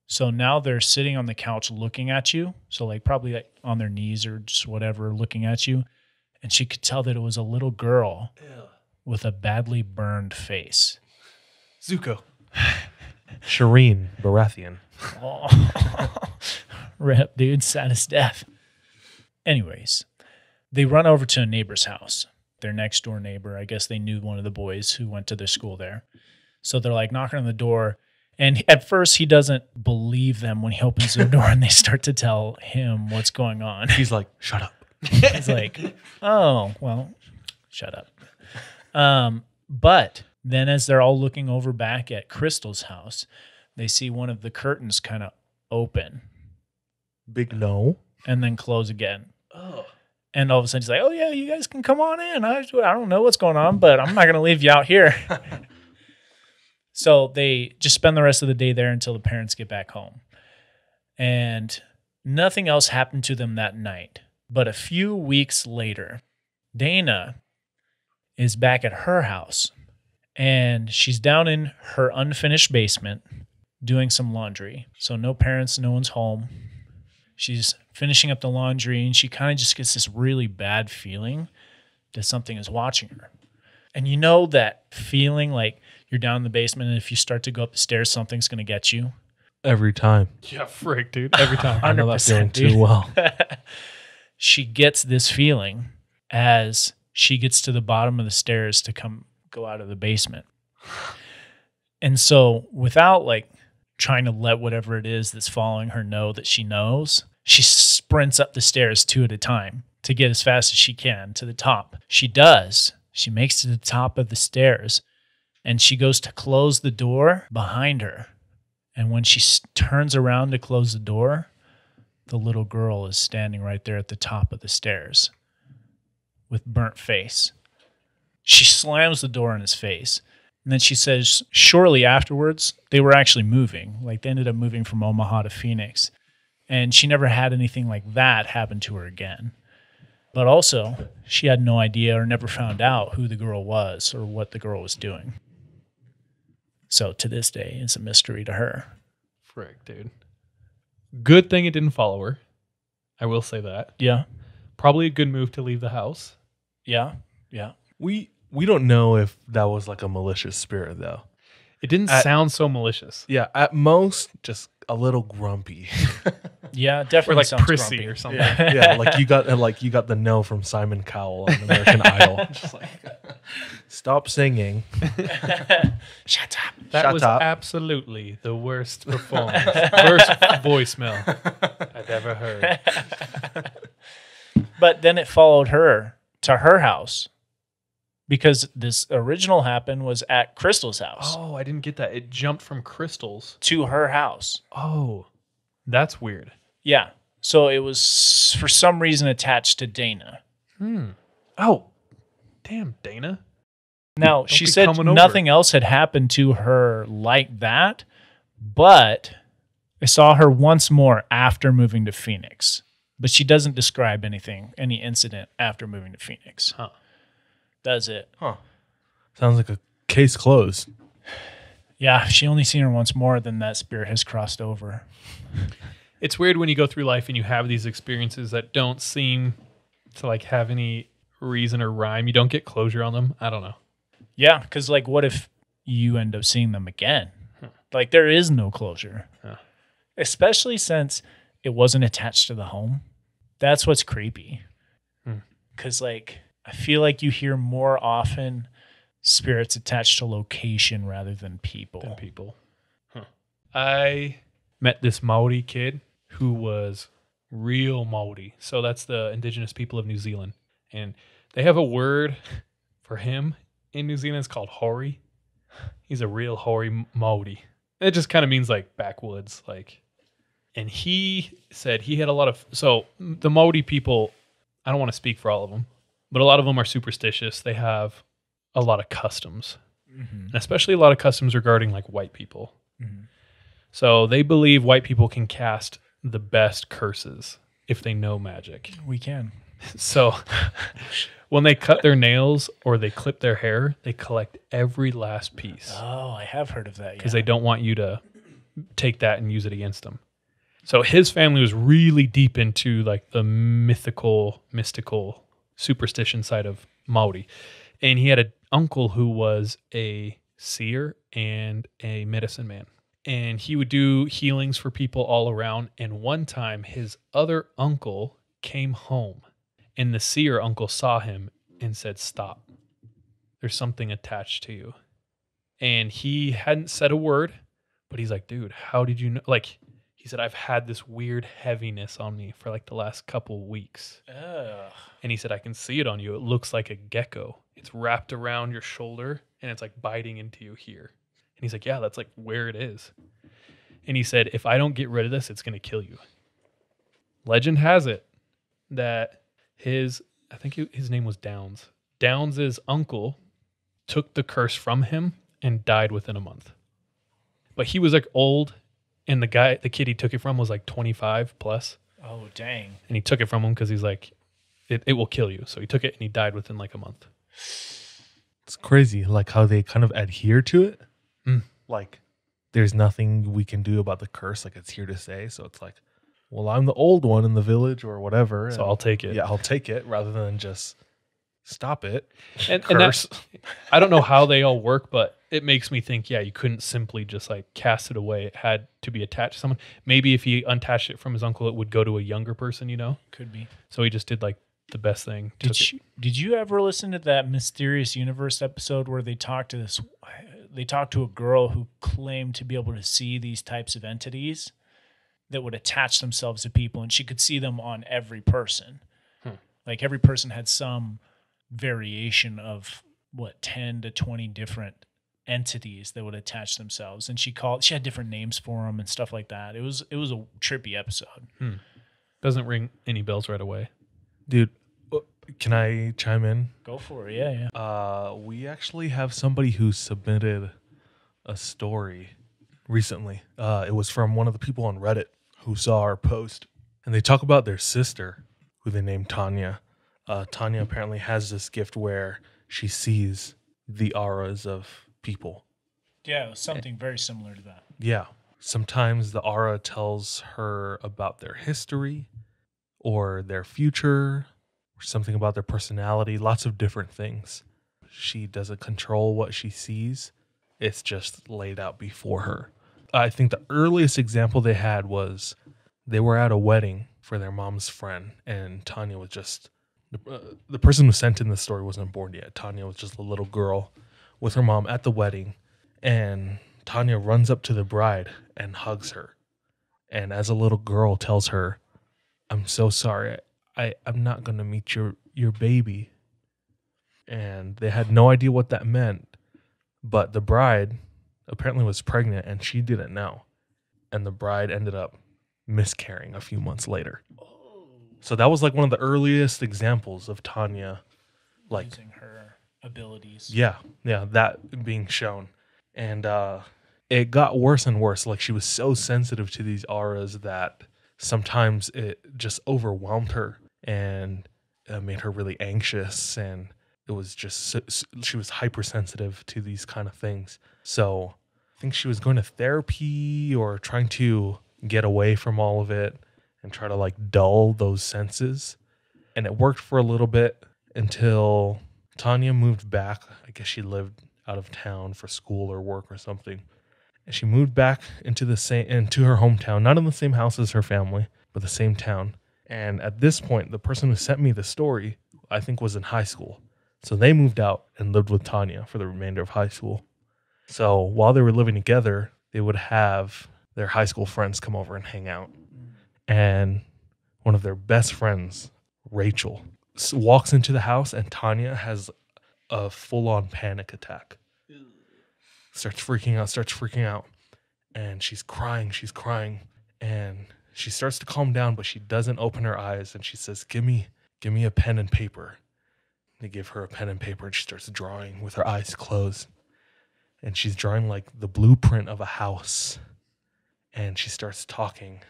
So now they're sitting on the couch looking at you. So like probably like on their knees or just whatever, looking at you. And she could tell that it was a little girl with a badly burned face. Zuko. Shireen Baratheon. Oh. Rip, dude, sad as death. Anyways, they run over to a neighbor's house. Their next door neighbor. I guess they knew one of the boys who went to their school there. So they're like knocking on the door. And at first he doesn't believe them when he opens the door and they start to tell him what's going on. He's like, shut up. He's like, oh, well, shut up. But then as they're all looking over back at Crystal's house, they see one of the curtains kind of open. Big no. And then close again. Oh. And all of a sudden he's like, oh, yeah, you guys can come on in. I don't know what's going on, but I'm not going to leave you out here. So they just spend the rest of the day there until the parents get back home. And nothing else happened to them that night. But a few weeks later, Dana is back at her house. And she's down in her unfinished basement doing some laundry. So no parents, no one's home. She's finishing up the laundry, and she kind of just gets this really bad feeling that something is watching her. And you know that feeling like you're down in the basement, and if you start to go up the stairs, something's going to get you? Every time. Yeah, frick, dude. Every time. I know that feeling dude. too well. She gets this feeling as she gets to the bottom of the stairs to go out of the basement. And so without like trying to let whatever it is that's following her know that she knows, she sprints up the stairs 2 at a time to get as fast as she can to the top. She does. She makes it to the top of the stairs, and she goes to close the door behind her. And when she turns around to close the door, the little girl is standing right there at the top of the stairs with burnt face. She slams the door in his face. And then she says shortly afterwards, they were actually moving. Like they ended up moving from Omaha to Phoenix. And she never had anything like that happen to her again. But also, she had no idea or never found out who the girl was or what the girl was doing. So to this day, it's a mystery to her. Frick, dude. Good thing it didn't follow her. I will say that. Yeah. Probably a good move to leave the house. Yeah. Yeah. We don't know if that was like a malicious spirit, though. It didn't sound so malicious. Yeah, at most, just a little grumpy. Yeah, Or definitely like sounds prissy grumpy. or something. Yeah, like you got the no from Simon Cowell on American Idol. Just like, stop singing. Shut up. That Shut was up. absolutely the worst performance, worst voicemail I've ever heard. But then it followed her to her house because this original happened was at Crystal's house Oh, I didn't get that. It jumped from crystals. to her house. Oh, that's weird. Yeah. So it was for some reason attached to Dana. Oh, damn, Dana. Now, she be said coming over. nothing else had happened to her like that, but I saw her once more after moving to Phoenix. But she doesn't describe any incident after moving to Phoenix. Huh. That's it. Sounds like a case closed. Yeah, if she only seen her once more, then that spirit has crossed over. It's weird when you go through life and you have these experiences that don't seem to like have any reason or rhyme. You don't get closure on them. I don't know. Yeah, because like, what if you end up seeing them again? Like, there is no closure, especially since it wasn't attached to the home. That's what's creepy. Because like, I feel like you hear more often spirits attached to location rather than people. I met this Maori kid who was real Maori. So that's the indigenous people of New Zealand. And they have a word for him in New Zealand. It's called hori. He's a real hori Maori. It just kind of means like backwoods. And he said he had a lot of... So the Maori people, I don't want to speak for all of them, but a lot of them are superstitious. They have a lot of customs, and especially a lot of customs regarding like white people. So they believe white people can cast the best curses if they know magic. We can. So when they cut their nails or they clip their hair, they collect every last piece Oh, I have heard of that. because they don't want you to take that and use it against them. So his family was really deep into like the mystical superstition side of Maori. And he had an uncle who was a seer and a medicine man. And he would do healings for people all around. And one time his other uncle came home and the seer uncle saw him and said, "Stop. There's something attached to you." And he hadn't said a word, but he's like, "Dude, how did you know?" Like, he said, "I've had this weird heaviness on me for like the last couple weeks." Ugh. And he said, "I can see it on you. It looks like a gecko. It's wrapped around your shoulder and it's like biting into you here." And he's like, "Yeah, that's like where it is." And he said, "If I don't get rid of this, it's going to kill you." Legend has it that his name was Downs. Downs' uncle took the curse from him and died within a month. But he was like old, and the kid he took it from was like 25 plus. Oh, dang. And he took it from him because he's like, it will kill you. So he took it and he died within like a month. It's crazy, like how they kind of adhere to it. Like, there's nothing we can do about the curse. Like, it's here to stay. So it's like, well, I'm the old one in the village or whatever. So I'll take it. Yeah, I'll take it rather than just stop it. And Curse. I don't know how they all work, but it makes me think, yeah, you couldn't simply just like cast it away. It had to be attached to someone. Maybe if he unattached it from his uncle, it would go to a younger person, you know? Could be. So he just did like the best thing. Did you ever listen to that Mysterious Universe episode where they talked to a girl who claimed to be able to see these types of entities that would attach themselves to people, and she could see them on every person. Like every person had some variation of 10 to 20 different entities that would attach themselves, and she had different names for them and stuff like that. It was a trippy episode. Doesn't ring any bells right away. Dude, can I chime in? Go for it. Yeah. We actually have somebody who submitted a story recently. It was from one of the people on Reddit who saw our post, and they talk about their sister, who they named Tanya. Tanya apparently has this gift where she sees the auras of people. Yeah, something very similar to that. Yeah. Sometimes the aura tells her about their history or their future or something about their personality, lots of different things. She doesn't control what she sees. It's just laid out before her. I think the earliest example they had was They were at a wedding for their mom's friend, and Tanya was just the person who sent in the story wasn't born yet. Tanya was just a little girl with her mom at the wedding, and Tanya runs up to the bride and hugs her, and as a little girl tells her, "I'm so sorry. I'm not going to meet your baby." And they had no idea what that meant, but the bride apparently was pregnant and she didn't know. And the bride ended up miscarrying a few months later. So that was like one of the earliest examples of Tanya, like using her abilities. yeah, that being shown. And it got worse and worse. Like she was so sensitive to these auras that sometimes it just overwhelmed her and made her really anxious, and it was just she was hypersensitive to these kind of things. So I think she was going to therapy or trying to get away from all of it and try to like dull those senses. And it worked for a little bit until Tanya moved back. I guess she lived out of town for school or work or something. And she moved back into her hometown, not in the same house as her family, but the same town. And at this point, the person who sent me the story, I think, was in high school. So they moved out and lived with Tanya for the remainder of high school. So while they were living together, they would have their high school friends come over and hang out. And one of their best friends, Rachel, walks into the house and Tanya has a full-on panic attack. Starts freaking out. And she's crying. And she starts to calm down, but she doesn't open her eyes. And she says, give me a pen and paper. They give her a pen and paper and she starts drawing with her eyes closed. And she's drawing like the blueprint of a house. And she starts talking.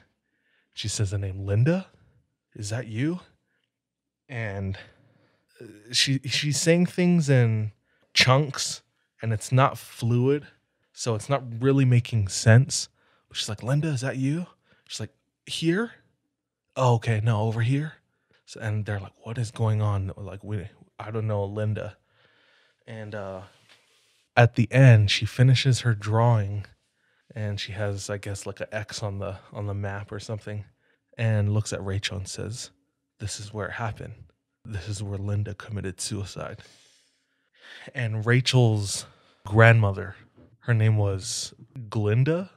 She says the name Linda. Is that you? And she's saying things in chunks and it's not fluid. So it's not really making sense. But she's like, Linda, is that you? She's like, here? Oh, okay. No, over here. So, and they're like, what is going on? Like, I don't know, Linda. And at the end, she finishes her drawing, and she has, I guess, like an X on the map or something, and looks at Rachel and says, "This is where it happened. This is where Linda committed suicide." And Rachel's grandmother, her name was Glenda.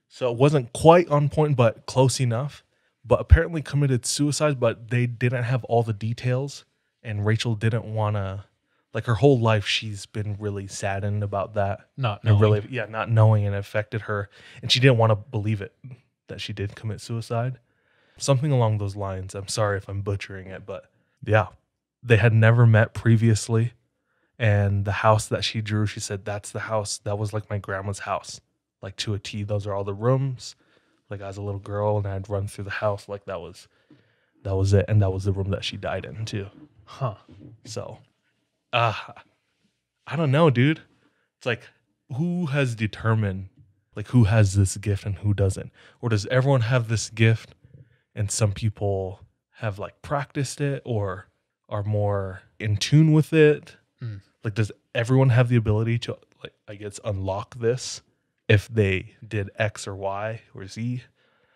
So it wasn't quite on point, but close enough. But apparently committed suicide, but they didn't have all the details. And Rachel didn't want to, like her whole life, she's been really saddened about that. Not knowing. Not knowing, and it affected her. And she didn't want to believe it, that she did commit suicide. Something along those lines. I'm sorry if I'm butchering it, but yeah. They had never met previously. And the house that she drew, she said, that's the house. That was like my grandma's house. Like to a T, those are all the rooms. Like as a little girl, and I'd run through the house. Like that was it. And that was the room that she died in too. Huh. So, I don't know, dude. It's like, who has determined like who has this gift and who doesn't? Or does everyone have this gift and some people have like practiced it or are more in tune with it? Like, does everyone have the ability to, like, I guess, unlock this if they did X or Y or Z?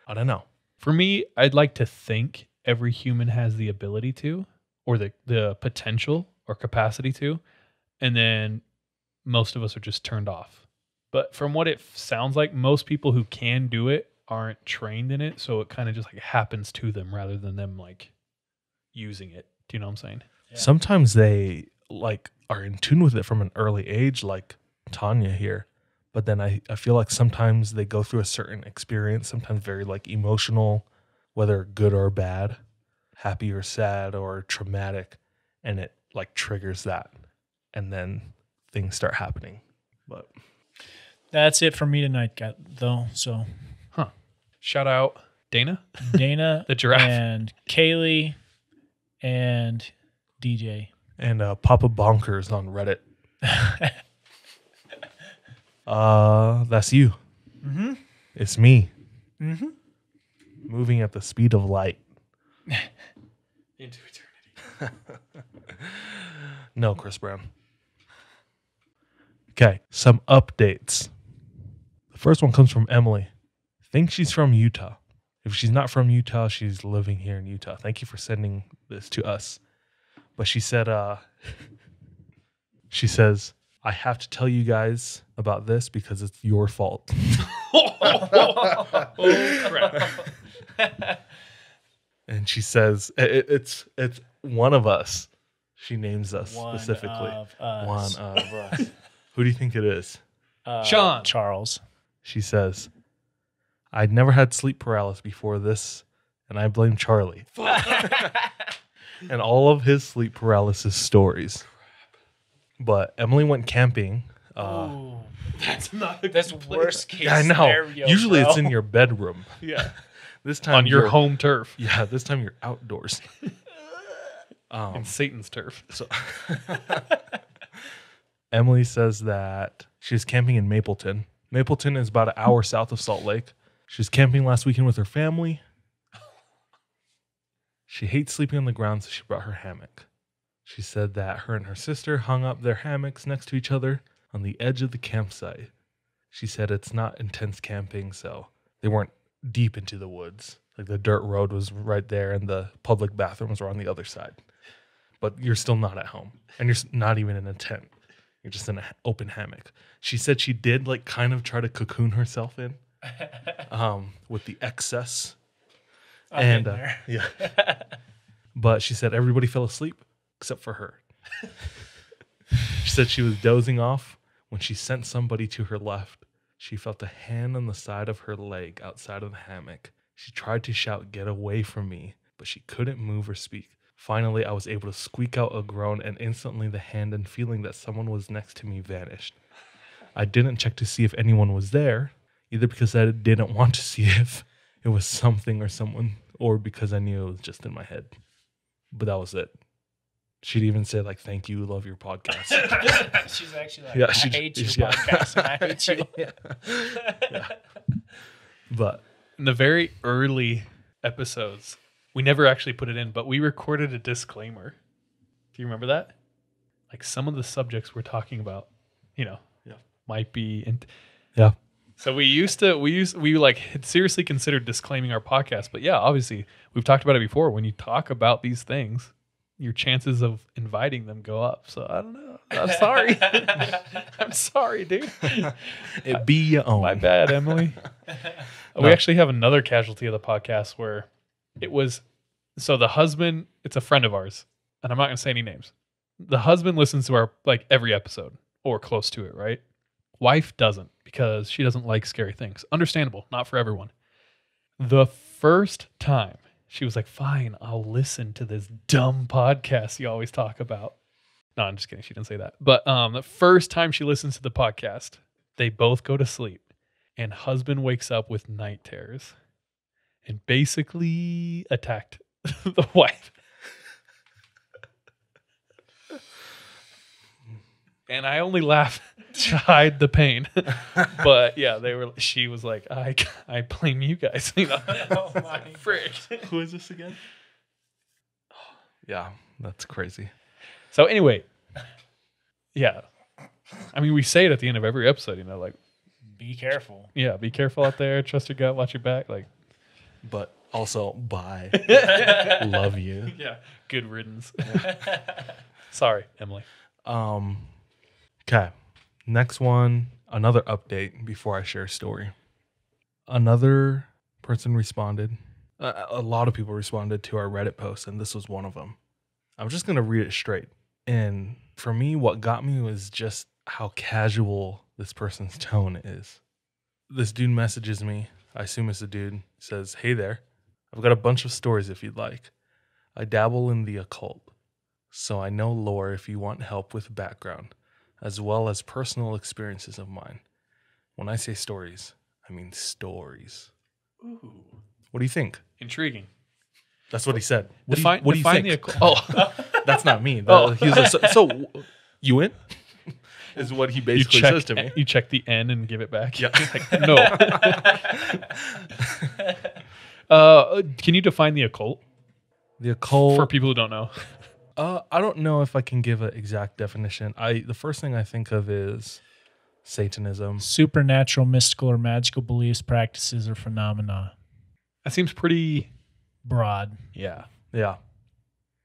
I don't know. For me, I'd like to think every human has the ability to, or the potential or capacity to, and then most of us are just turned off. But from what it sounds like, most people who can do it aren't trained in it, so it kind of just like happens to them rather than them like using it. Do you know what I'm saying? Yeah. Sometimes they like are in tune with it from an early age, like Tanya here. But then I feel like sometimes they go through a certain experience, sometimes very like emotional, whether good or bad, happy or sad or traumatic, and it like triggers that. And then things start happening. But that's it for me tonight, though. So, shout out Dana, the giraffe, and Kaylee, and DJ, and Papa Bonkers on Reddit. That's you. Mm-hmm. It's me. Mm-hmm. Moving at the speed of light. Into eternity. No, Chris Brown. Okay, some updates. The first one comes from Emily. think she's from Utah. If she's not from Utah, she's living here in Utah. Thank you for sending this to us. But she said, she says, I have to tell you guys about this because it's your fault. Oh, crap. And she says, it's one of us. She names us specifically. One of us. Who do you think it is? Sean. Charles. She says, I'd never had sleep paralysis before this, and I blame Charlie. And all of his sleep paralysis stories. But Emily went camping. That's not That's worst case Yeah, I know. scenario. Usually bro. it's in your bedroom. Yeah. This time On your you're- home turf. Yeah, this time you're outdoors. In Satan's turf. So Emily says that she was camping in Mapleton. Mapleton is about an hour south of Salt Lake. She was camping last weekend with her family. She hates sleeping on the ground, so she brought her hammock. She said that her and her sister hung up their hammocks next to each other on the edge of the campsite. She said it's not intense camping, so they weren't deep into the woods. Like the dirt road was right there and the public bathrooms were on the other side. But you're still not at home. And you're not even in a tent. You're just in an open hammock. She said she did like kind of try to cocoon herself in with the excess. I've been there. Yeah. But she said everybody fell asleep except for her. She said she was dozing off when she sent somebody to her left. She felt a hand on the side of her leg outside of the hammock. She tried to shout, "Get away from me," but she couldn't move or speak. Finally, I was able to squeak out a groan, and instantly the hand and feeling that someone was next to me vanished. I didn't check to see if anyone was there, either because I didn't want to see if it was something or someone, or because I knew it was just in my head. But that was it. She'd even say, like, thank you, love your podcast. She's actually like, Yeah, I hate your podcast, and I hate you. Yeah. But In the very early episodes, we never actually put it in, but we recorded a disclaimer. Do you remember that? Like some of the subjects we're talking about, might be. yeah. So we had seriously considered disclaiming our podcast, but yeah, obviously we've talked about it before. When you talk about these things, your chances of inviting them go up. So I don't know. I'm sorry. I'm sorry, dude. It be your own. My bad, Emily. No. We actually have another casualty of the podcast where it was, so the husband, it's a friend of ours, and I'm not going to say any names. The husband listens to our, like, every episode or close to it, right? Wife doesn't because she doesn't like scary things. Understandable. Not for everyone. The first time she was like, fine, I'll listen to this dumb podcast you always talk about. No, I'm just kidding. She didn't say that. But the first time she listens to the podcast, they both go to sleep and husband wakes up with night terrors and basically attacked the wife. And I only laugh to hide the pain. But yeah, she was like, I blame you guys. Oh my frick. Who is this again? Yeah, that's crazy. So anyway, yeah. I mean, we say it at the end of every episode, like, Be careful. yeah, be careful out there, trust your gut, watch your back. Like, But also, bye. Love you. yeah, good riddance. Sorry, Emily. Okay. Next one, another update before I share a story. Another person responded. A lot of people responded to our Reddit post, and this was one of them. I'm just going to read it straight. And for me, what got me was just how casual this person's tone is. This dude messages me. I assume it's a dude. Says, "Hey there. I've got a bunch of stories if you'd like. I dabble in the occult, so I know lore if you want help with background, as well as personal experiences of mine. When I say stories, I mean stories." Ooh, What do you think? intriguing. That's what he said. What Define do you think? the occult. That's not me. Oh. He was like, so you in? Is what he basically says to me. You check the N and give it back. Yeah. Like, no. Can you define the occult The occult. for people who don't know? I don't know if I can give an exact definition. The first thing I think of is Satanism. Supernatural, mystical, or magical beliefs, practices, or phenomena. That seems pretty. Broad. Yeah. Yeah.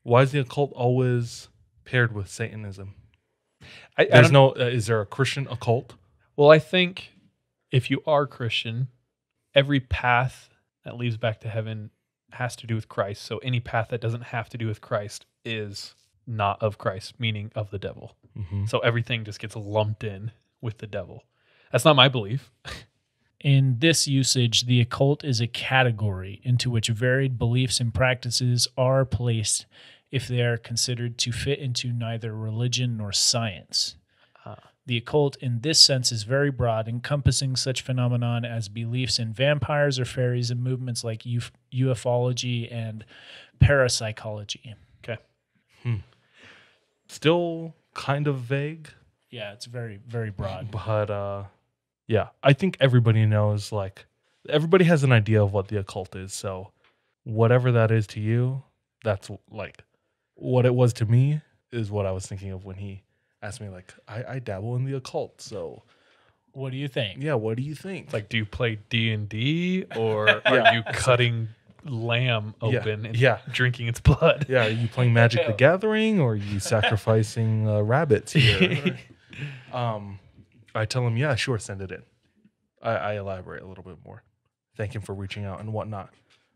Why is the occult always paired with Satanism? There's no. Is there a Christian occult? Well, I think if you are Christian, every path that leads back to heaven has to do with Christ. So any path that doesn't have to do with Christ is not of Christ, meaning of the devil. Mm-hmm. So everything just gets lumped in with the devil. That's not my belief. In this usage, the occult is a category into which varied beliefs and practices are placed if they are considered to fit into neither religion nor science. The occult in this sense is very broad, encompassing such phenomenon as beliefs in vampires or fairies and movements like ufology and parapsychology. Okay. Still kind of vague. Yeah, it's very, very broad. But yeah, I think everybody knows, like, everybody has an idea of what the occult is. So whatever that is to you, that's like what it was to me is what I was thinking of when he asked me, like, I dabble in the occult. So What do you think? yeah, what do you think? Like, do you play D&D or are you cutting lamb open and drinking its blood? Yeah, are you playing Magic the Gathering or are you sacrificing rabbits here? I tell him, yeah, sure, send it in. I elaborate a little bit more. Thank him for reaching out and whatnot.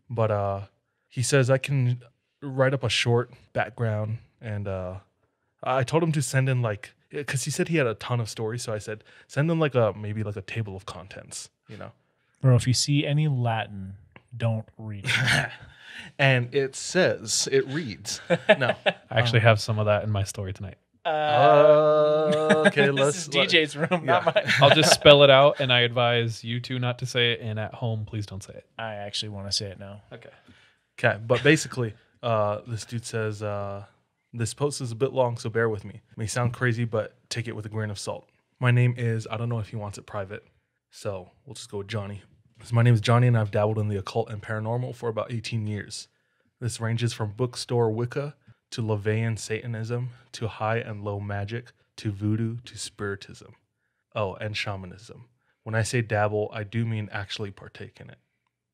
But he says I can write up a short background, and I told him to send in, like, because he said he had a ton of stories, so I said, send him maybe a table of contents, you know. Bro, if you see any Latin, don't read it. And it reads. No. I actually have some of that in my story tonight. Okay, this is DJ's room, not mine. I'll just spell it out, and I advise you two not to say it, and at home, please don't say it. I actually want to say it now. Okay. But basically, this dude says, this post is a bit long, so bear with me. It may sound crazy, but take it with a grain of salt. My name is, I don't know if he wants it private, so we'll just go with Johnny. So my name is Johnny, and I've dabbled in the occult and paranormal for about 18 years. This ranges from bookstore Wicca to Levian Satanism to high and low magic to voodoo to spiritism. Oh, and shamanism. When I say dabble, I do mean actually partake in it.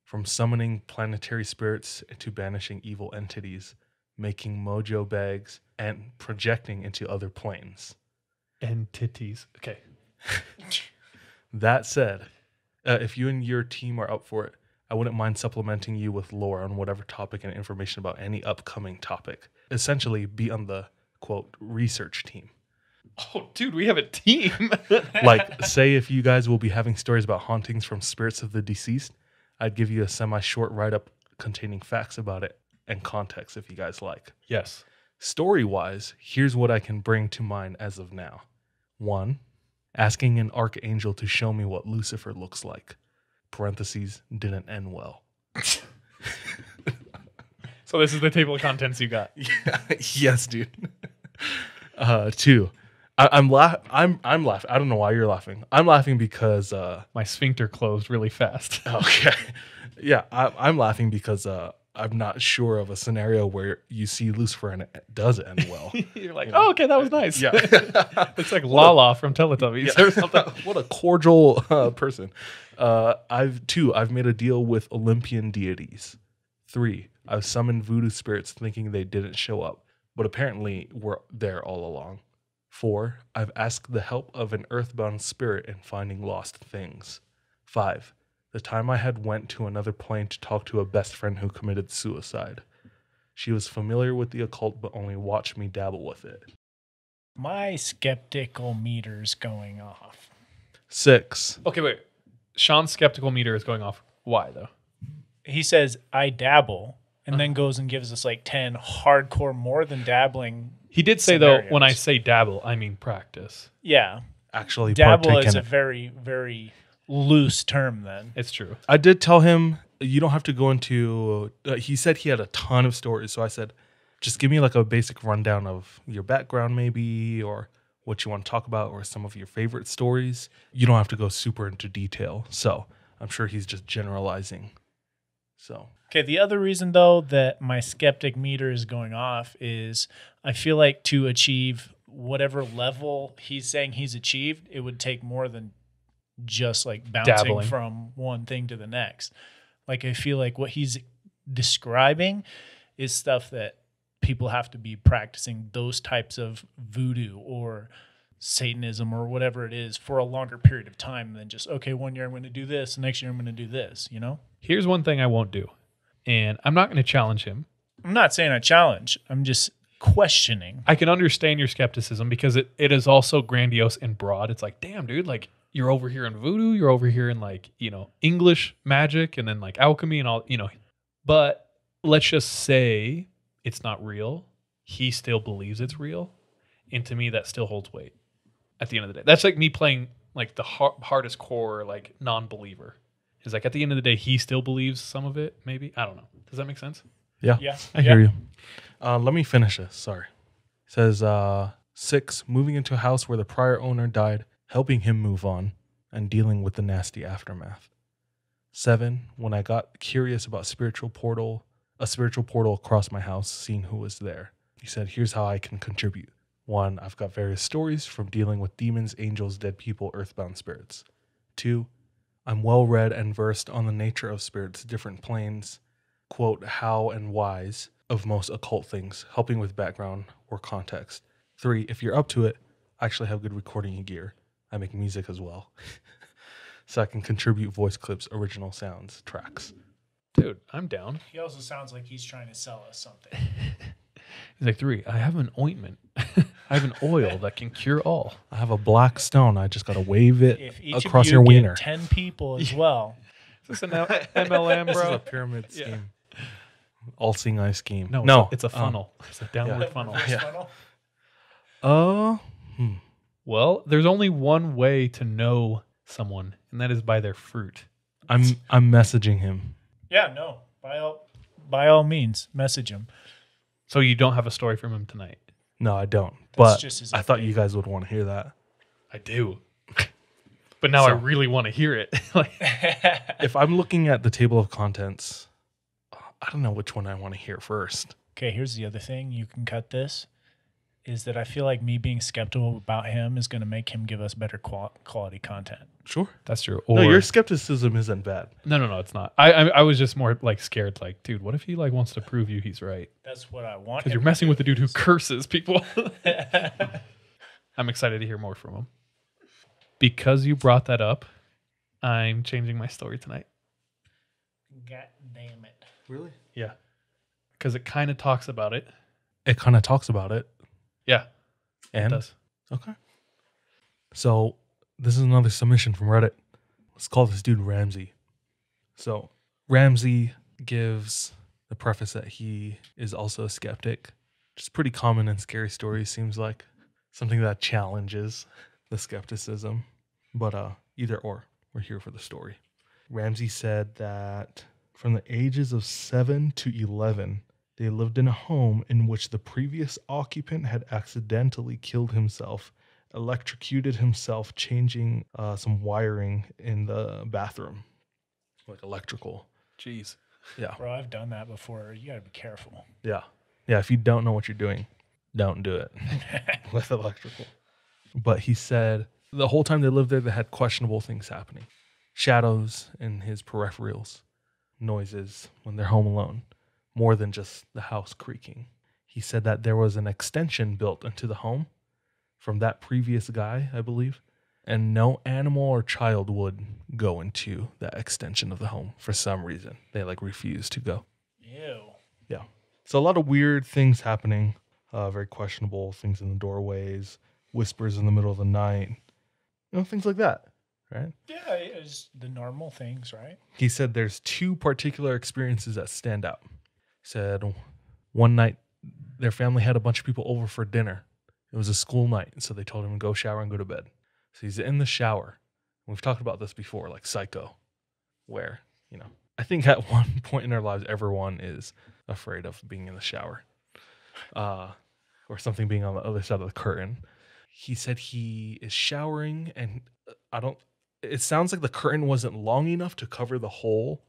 From summoning planetary spirits to banishing evil entities, making mojo bags, and projecting into other planes. Entities. Okay. That said, if you and your team are up for it, I wouldn't mind supplementing you with lore on whatever topic and information about any upcoming topic. Essentially, be on the, quote, research team. Oh, dude, we have a team. Like, say if you guys will be having stories about hauntings from spirits of the deceased, I'd give you a semi-short write-up containing facts about it and context if you guys like. Yes. Story-wise, here's what I can bring to mind as of now. 1, asking an archangel to show me what Lucifer looks like. Parentheses, didn't end well. So this is the table of contents you got. Yes, dude. 2, I'm laughing. I don't know why you're laughing. I'm laughing because My sphincter closed really fast. okay. Yeah, I'm laughing because I'm not sure of a scenario where you see Lucifer and it does end well. You're like, oh, okay, that was nice. Yeah. It's like Lala from Teletubbies or something. What a cordial person. I've made a deal with Olympian deities. 3, I've summoned voodoo spirits thinking they didn't show up, but apparently were there all along. 4, I've asked the help of an earthbound spirit in finding lost things. 5, the time I had went to another plane to talk to a best friend who committed suicide. She was familiar with the occult, but only watched me dabble with it. My skeptical meter's going off. 6, Okay, wait. Sean's skeptical meter is going off. Why, though? He says, I dabble, and then goes and gives us like 10 hardcore, more than dabbling. He did say, scenarios. though, when I say dabble, I mean practice. Yeah. actually Dabble partake is in a it. very, very loose term then. It's true. I did tell him you don't have to go into. He said he had a ton of stories, so I said, just give me like a basic rundown of your background, maybe, or what you want to talk about, or some of your favorite stories. You don't have to go super into detail. So I'm sure he's just generalizing. So Okay, the other reason, though, that my skeptic meter is going off is I feel like to achieve whatever level he's saying he's achieved, it would take more than just like bouncing Dabbling. from one thing to the next. Like, I feel like what he's describing is stuff that people have to be practicing those types of voodoo or Satanism or whatever it is for a longer period of time than just, okay, 1 year I'm going to do this, next year I'm going to do this, you know? Here's one thing I won't do, and I'm not going to challenge him. I'm not saying I challenge. I'm just questioning. I can understand your skepticism because it is also grandiose and broad. It's like, damn, dude, like you're over here in voodoo, you're over here in like, you know, English magic and then like alchemy and all, you know. But let's just say it's not real. He still believes it's real. And to me, that still holds weight at the end of the day. That's like me playing like the hardest core, like non-believer. It's like at the end of the day, he still believes some of it, maybe. I don't know. Does that make sense? Yeah. Yeah. I hear you. Let me finish this. Sorry. It says 6, moving into a house where the prior owner died, helping him move on and dealing with the nasty aftermath. 7, when I got curious about a spiritual portal across my house, seeing who was there. He said, here's how I can contribute. 1, I've got various stories from dealing with demons, angels, dead people, earthbound spirits. 2, I'm well read and versed on the nature of spirits, different planes, quote, how and whys of most occult things, helping with background or context. 3, if you're up to it, I actually have good recording gear. I make music as well. So I can contribute voice clips, original sounds, tracks. Dude, I'm down. He also sounds like he's trying to sell us something. He's like, 3, I have an ointment. I have an oil that can cure all. I have a black stone. I just got to wave it If each across of you your get wiener. 10 people as well. Is this an MLM, This is bro? a pyramid scheme. All-seeing eye scheme. No, it's a funnel. It's a downward funnel. Yeah. Well, there's only one way to know someone, and that is by their fruit. I'm messaging him. Yeah, no. By all means, message him. So you don't have a story from him tonight? No, I don't. That's But just his I thought update. you guys would want to hear that. I do. But now I really want to hear it. Like, If I'm looking at the table of contents, I don't know which one I want to hear first. Okay, here's the other thing. You can cut this. Is that I feel like me being skeptical about him is going to make him give us better quality content. Sure. that's true. No, your skepticism isn't bad. No, it's not. I was just more like scared. Like, dude, what if he like wants to prove you he's right? That's what I want. Because you're messing with the dude who curses people. I'm excited to hear more from him. Because you brought that up, I'm changing my story tonight. God damn it. Really? Yeah. Because it kind of talks about it. It kind of talks about it. Yeah. And It does. Okay. So this is another submission from Reddit. Let's call this dude Ramsey. So Ramsey gives the preface that he is also a skeptic. Which is pretty common in scary stories, seems like. Something that challenges the skepticism. But either or, we're here for the story. Ramsey said that from the ages of 7 to 11, they lived in a home in which the previous occupant had accidentally killed himself, electrocuted himself, changing some wiring in the bathroom, like electrical. Jeez. Yeah. Bro, I've done that before. You got to be careful. Yeah. Yeah. If you don't know what you're doing, don't do it with electrical. But he said the whole time they lived there, they had questionable things happening. Shadows in his peripherals, noises when they're home alone. More than just the house creaking. He said that there was an extension built into the home from that previous guy, I believe, and no animal or child would go into that extension of the home for some reason. They like refused to go. Ew. Yeah. So a lot of weird things happening, very questionable things in the doorways, whispers in the middle of the night, things like that, right? Yeah, it's the normal things, right? He said there's 2 particular experiences that stand out. Said one night their family had a bunch of people over for dinner. It was a school night, so they told him to go shower and go to bed. So he's in the shower. We've talked about this before, like Psycho, where, I think at one point in our lives, everyone is afraid of being in the shower or something being on the other side of the curtain. He said he is showering and it sounds like the curtain wasn't long enough to cover the whole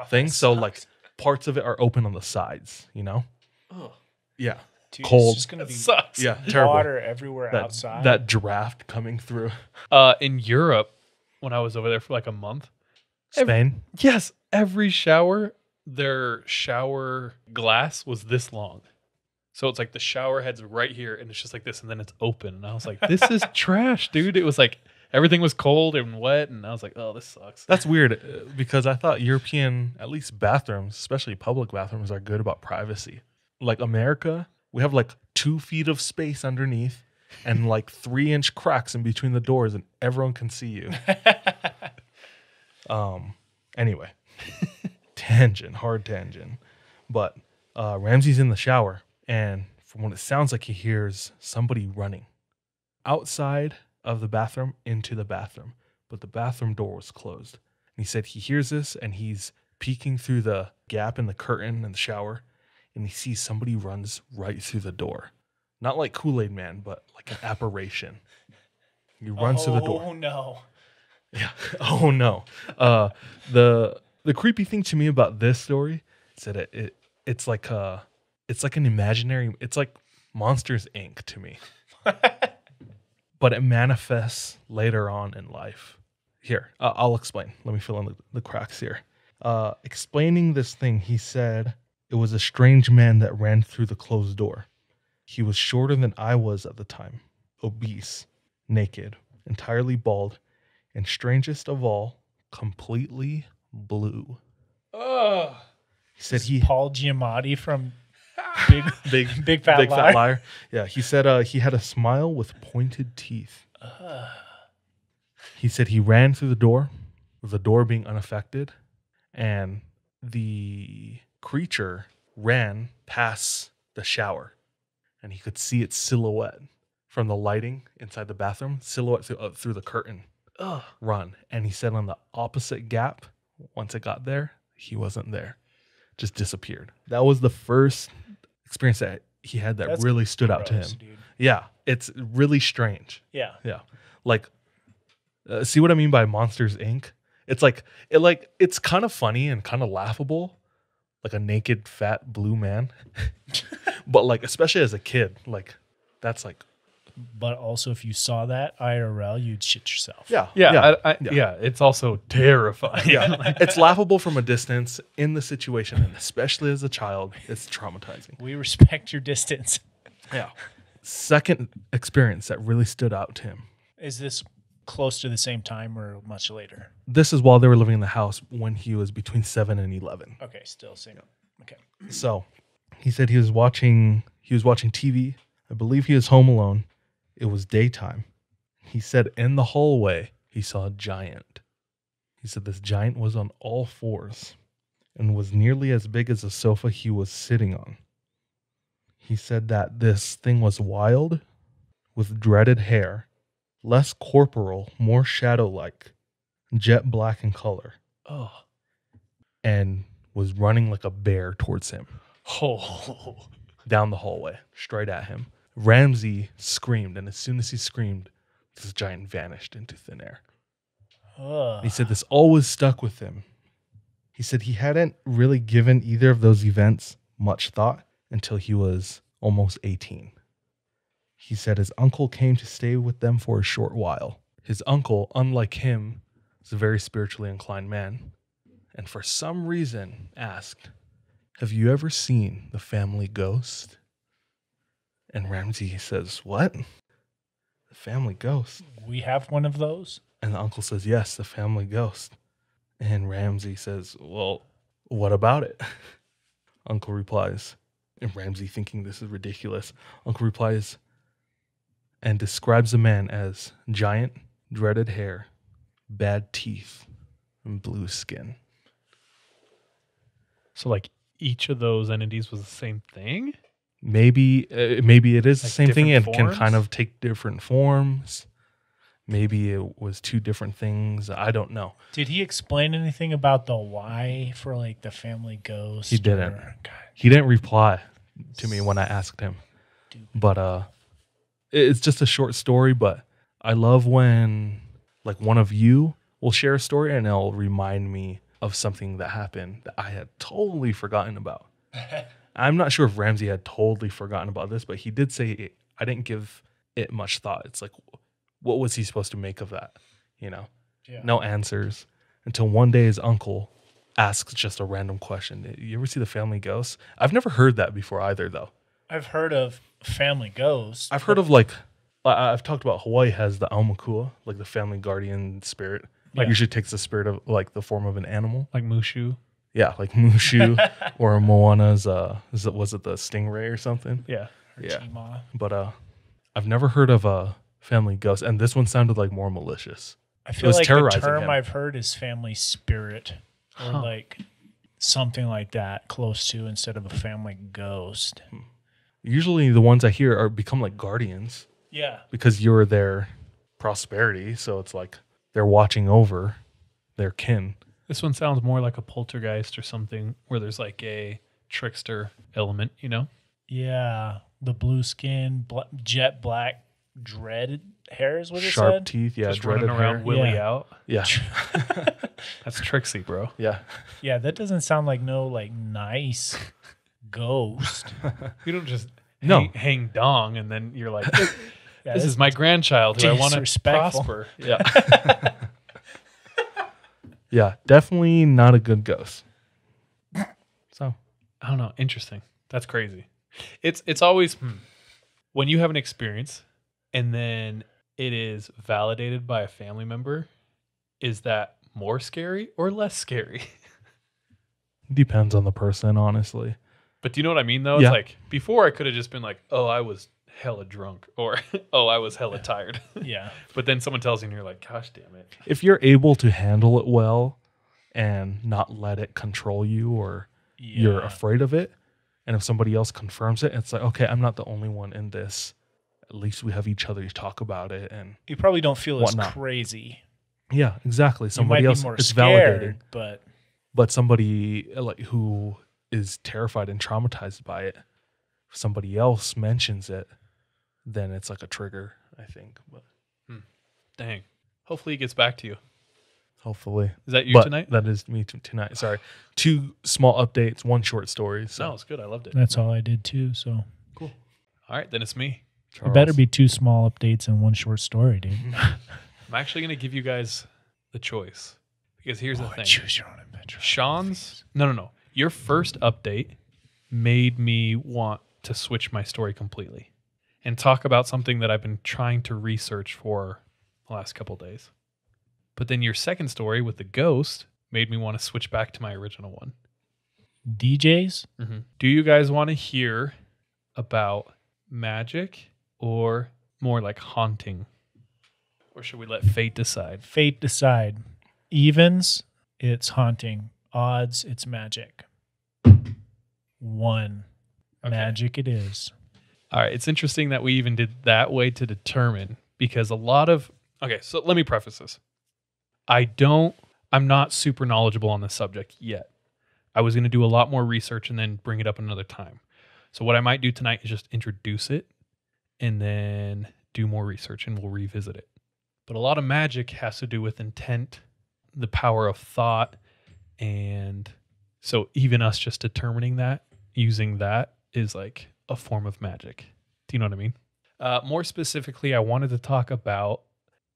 thing. So like, parts of it are open on the sides, Oh. Yeah. Dude, cold. It's just gonna be Sucks. Yeah, terrible. water everywhere outside. That draft coming through In Europe, when I was over there for like a month, Spain. yes, every shower, their shower glass was this long. So it's like the shower head's right here, and it's just like this, and then it's open. And I was like, this is trash, dude. It was like everything was cold and wet, and I was like, oh, this sucks. That's weird because I thought European, at least bathrooms, especially public bathrooms, are good about privacy. Like America, we have like 2 feet of space underneath and like 3-inch cracks in between the doors, and everyone can see you. Anyway, hard tangent. But Ramsey's in the shower, and from what it sounds like, he hears somebody running outside of the bathroom into the bathroom, but the bathroom door was closed. And he said he hears this, and he's peeking through the gap in the curtain in the shower, and he sees somebody runs right through the door. Not like Kool-Aid Man, but like an apparition. He runs through the door. Oh no. Yeah. Oh no. The creepy thing to me about this story is that it's like an imaginary. It's like Monsters Inc. to me, but it manifests later on in life. Here, I'll explain. Let me fill in the cracks here. Explaining this thing, he said it was a strange man that ran through the closed door. He was shorter than I was at the time, obese, naked, entirely bald, and strangest of all, completely blue. Oh, He said Paul Giamatti from Big Fat Liar. Yeah, he said he had a smile with pointed teeth. He said he ran through the door, with the door being unaffected, and the creature ran past the shower, and he could see its silhouette from the lighting inside the bathroom, silhouette through the curtain. Run. And he said on the opposite gap, once it got there, he wasn't there. Just disappeared. That was the first experience that he had that That's really stood out to him. gross, dude. Yeah, it's really strange. Yeah. Yeah. Like, see what I mean by Monsters Inc.? It's kind of funny and kind of laughable, like a naked, fat, blue man. But like, especially as a kid, like that's like, But also, if you saw that IRL, you'd shit yourself. yeah. It's also terrifying. Yeah. It's laughable from a distance in the situation, and especially as a child, it's traumatizing. We respect your distance. Yeah. Second experience that really stood out to him. Is this close to the same time or much later? This is while they were living in the house when he was between 7 and 11. Okay, still same. Okay. So he said he was watching TV. I believe he was home alone. It was daytime. He said in the hallway, he saw a giant. He said this giant was on all fours and was nearly as big as the sofa he was sitting on. He said that this thing was wild, with dreaded hair, less corporal, more shadow-like, jet black in color, and was running like a bear towards him. Down the hallway, straight at him. Ramsey screamed, and as soon as he screamed, this giant vanished into thin air. He said this always stuck with him. He said he hadn't really given either of those events much thought until he was almost 18. He said his uncle came to stay with them for a short while. His uncle, unlike him, is a very spiritually inclined man, and for some reason asked, "Have you ever seen the family ghost?" And Ramsey says, "What? The family ghost?" We have one of those? And the uncle says, "Yes, the family ghost." And Ramsey says, "Well, what about it?" Uncle replies, and Ramsey thinking this is ridiculous, Uncle replies and describes the man as giant, dreaded hair, bad teeth, and blue skin. So like each of those entities was the same thing? Maybe it is the Like same thing and different can forms? kind of take different forms. Maybe it was two different things. I don't know. Did he explain anything about the why for like the family ghost? He didn't. God, He didn't reply to me when I asked him. But it's just a short story, but I love when like one of you will share a story and it'll remind me of something that happened that I had totally forgotten about. I'm not sure if Ramsey had totally forgotten about this, but he did say I didn't give it much thought. It's like, what was he supposed to make of that? You know, no answers until one day his uncle asks just a random question. You ever see the Family Ghost? I've never heard that before either, though. I've heard of Family Ghost. I've heard of like, I've talked about Hawaii has the Aumakua, like the family guardian spirit. Like usually takes the spirit of like the form of an animal. Like Mushu. Yeah, like Mushu or Moana's, was it the stingray or something? Yeah. Chima. But I've never heard of a Family Ghost, and this one sounded like more malicious. I feel like the terrorizing term him. I've heard is family spirit, or like something like that, close to, instead of a family ghost. Usually the ones I hear are become like guardians Yeah. because you're their prosperity, so it's like they're watching over their kin. This one sounds more like a poltergeist or something where there's like a trickster element, you know? Yeah. The blue skin, jet black, dreaded hair is what it Sharp said. teeth, yeah, Just dreaded running around hair. willy Yeah. out. Yeah, That's Trixie, bro. yeah. Yeah, that doesn't sound like no like nice ghost. You don't just No. hang dong and then you're like, Yeah, this is my grandchild who I want to disrespectful. prosper. Yeah. Yeah, definitely not a good ghost. So, I don't know. Interesting. That's crazy. It's always when you have an experience and then it is validated by a family member, is that more scary or less scary? depends on the person, honestly. But do you know what I mean though? Yeah. It's like before I could have just been like, oh, I was hella drunk or oh, I was hella tired. Yeah. But then someone tells you and you're like, gosh damn it. If you're able to handle it well and not let it control you or you're Yeah. afraid of it, and if somebody else confirms it, it's like, okay, I'm not the only one in this. At least we have each other to talk about it. And You probably don't feel as Whatnot. crazy. yeah, exactly. You Somebody might else, be more it's scared, validating. but But somebody like who is terrified and traumatized by it, if somebody else mentions it, then it's like a trigger, I think. But Dang. Hopefully he gets back to you. hopefully. Is that you But tonight? that is me tonight. Sorry. 2 small updates, 1 short story. So No, it's good. I loved it. that's all I did too. So Cool. All right, then it's me. it better be 2 small updates and 1 short story, dude. I'm actually going to give you guys the choice because here's the thing. Choose your own adventure. Sean's no. Your first update made me want to switch my story completely and talk about something that I've been trying to research for the last couple days. But then your second story with the ghost made me want to switch back to my original one. DJs? Do you guys want to hear about magic or more like haunting? Or should we let fate decide? Fate decide. Evens, it's haunting. Odds, it's magic. 1. Okay. Magic it is. All right, it's interesting that we even did that way to determine because a lot of okay, so let me preface this. I'm not super knowledgeable on this subject yet. I was going to do a lot more research and then bring it up another time. So what I might do tonight is just introduce it and then do more research and we'll revisit it. But a lot of magic has to do with intent, the power of thought, and so even us just determining that, using that is like a form of magic. Do you know what I mean? More specifically, I wanted to talk about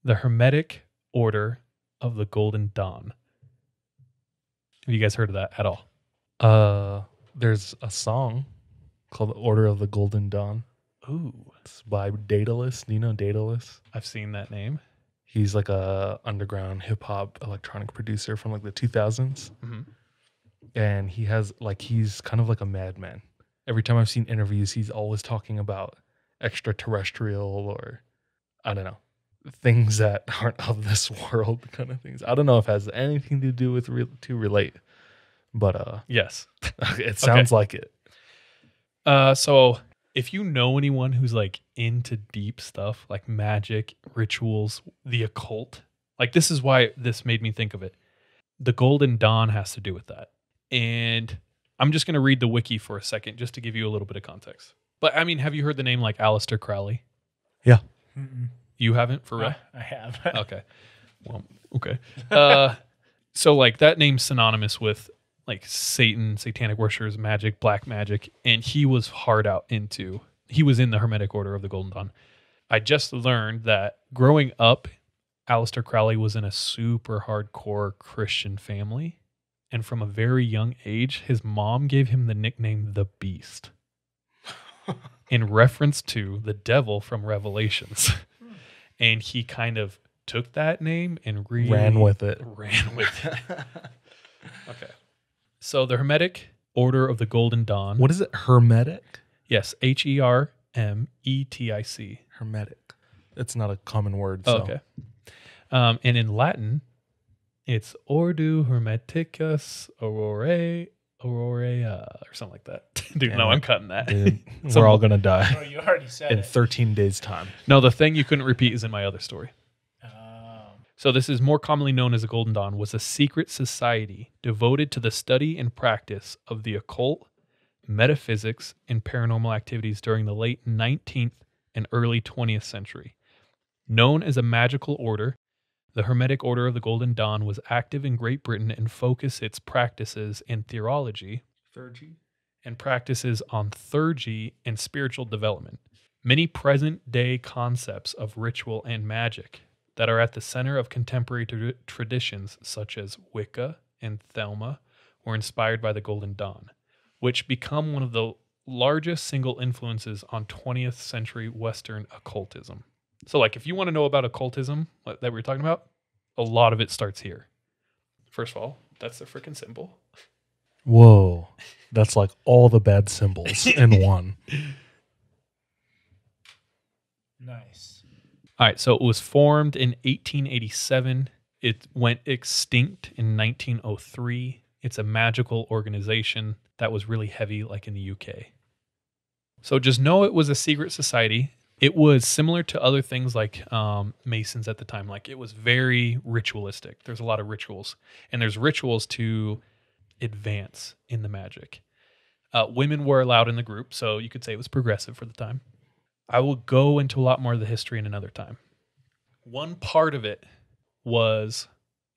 the Hermetic Order of the Golden Dawn. Have you guys heard of that at all? There's a song called The Order of the Golden Dawn. Ooh, It's by Daedalus. Do you know Daedalus? I've seen that name. He's like a underground hip hop electronic producer from like the 2000s. Mhm. And he's kind of like a madman. Every time I've seen interviews, he's always talking about extraterrestrial or I don't know, things that aren't of this world kind of things. I don't know if it has anything to do with to relate, but Yes. it sounds like it. So if you know anyone who's like into deep stuff like magic, rituals, the occult, like this is why this made me think of it. The Golden Dawn has to do with that. And I'm just going to read the wiki for a second just to give you a little bit of context. But I mean, have you heard the name like Aleister Crowley? Yeah. You haven't for real? I have. Okay. Well, okay. So like that name's synonymous with like Satan, satanic worshipers, magic, black magic, and he was he was in the Hermetic Order of the Golden Dawn. I just learned that growing up, Aleister Crowley was in a super hardcore Christian family, and from a very young age, his mom gave him the nickname the Beast in reference to the devil from Revelations. And he kind of took that name and really ran with it. Okay. So the Hermetic Order of the Golden Dawn. What is it? Hermetic? Yes, Hermetic. Hermetic. It's not a common word. Oh, So. okay. And in Latin, it's Ordo Hermeticus Aurorae or something like that. Dude, no, I'm cutting that. Dude, we're all going to die Oh, you already said in it. 13 days' time. No, the thing you couldn't repeat is in my other story. So this is more commonly known as the Golden Dawn, was a secret society devoted to the study and practice of the occult, metaphysics, and paranormal activities during the late 19th and early 20th century. Known as a magical order, the Hermetic Order of the Golden Dawn was active in Great Britain and focused its practices in theology and practices on theurgy and spiritual development. Many present-day concepts of ritual and magic that are at the center of contemporary traditions such as Wicca and Thelema were inspired by the Golden Dawn, which become one of the largest single influences on 20th century Western occultism. So like if you want to know about occultism that we were talking about, a lot of it starts here. First of all, that's the freaking symbol. Whoa. That's like all the bad symbols in one. Nice. All right, so it was formed in 1887. It went extinct in 1903. It's a magical organization that was really heavy like in the UK. So just know it was a secret society. It was similar to other things like Masons at the time. Like it was very ritualistic. There's a lot of rituals. And there's rituals to advance in the magic. Women were allowed in the group, so you could say it was progressive for the time. I will go into a lot more of the history in another time. One part of it was,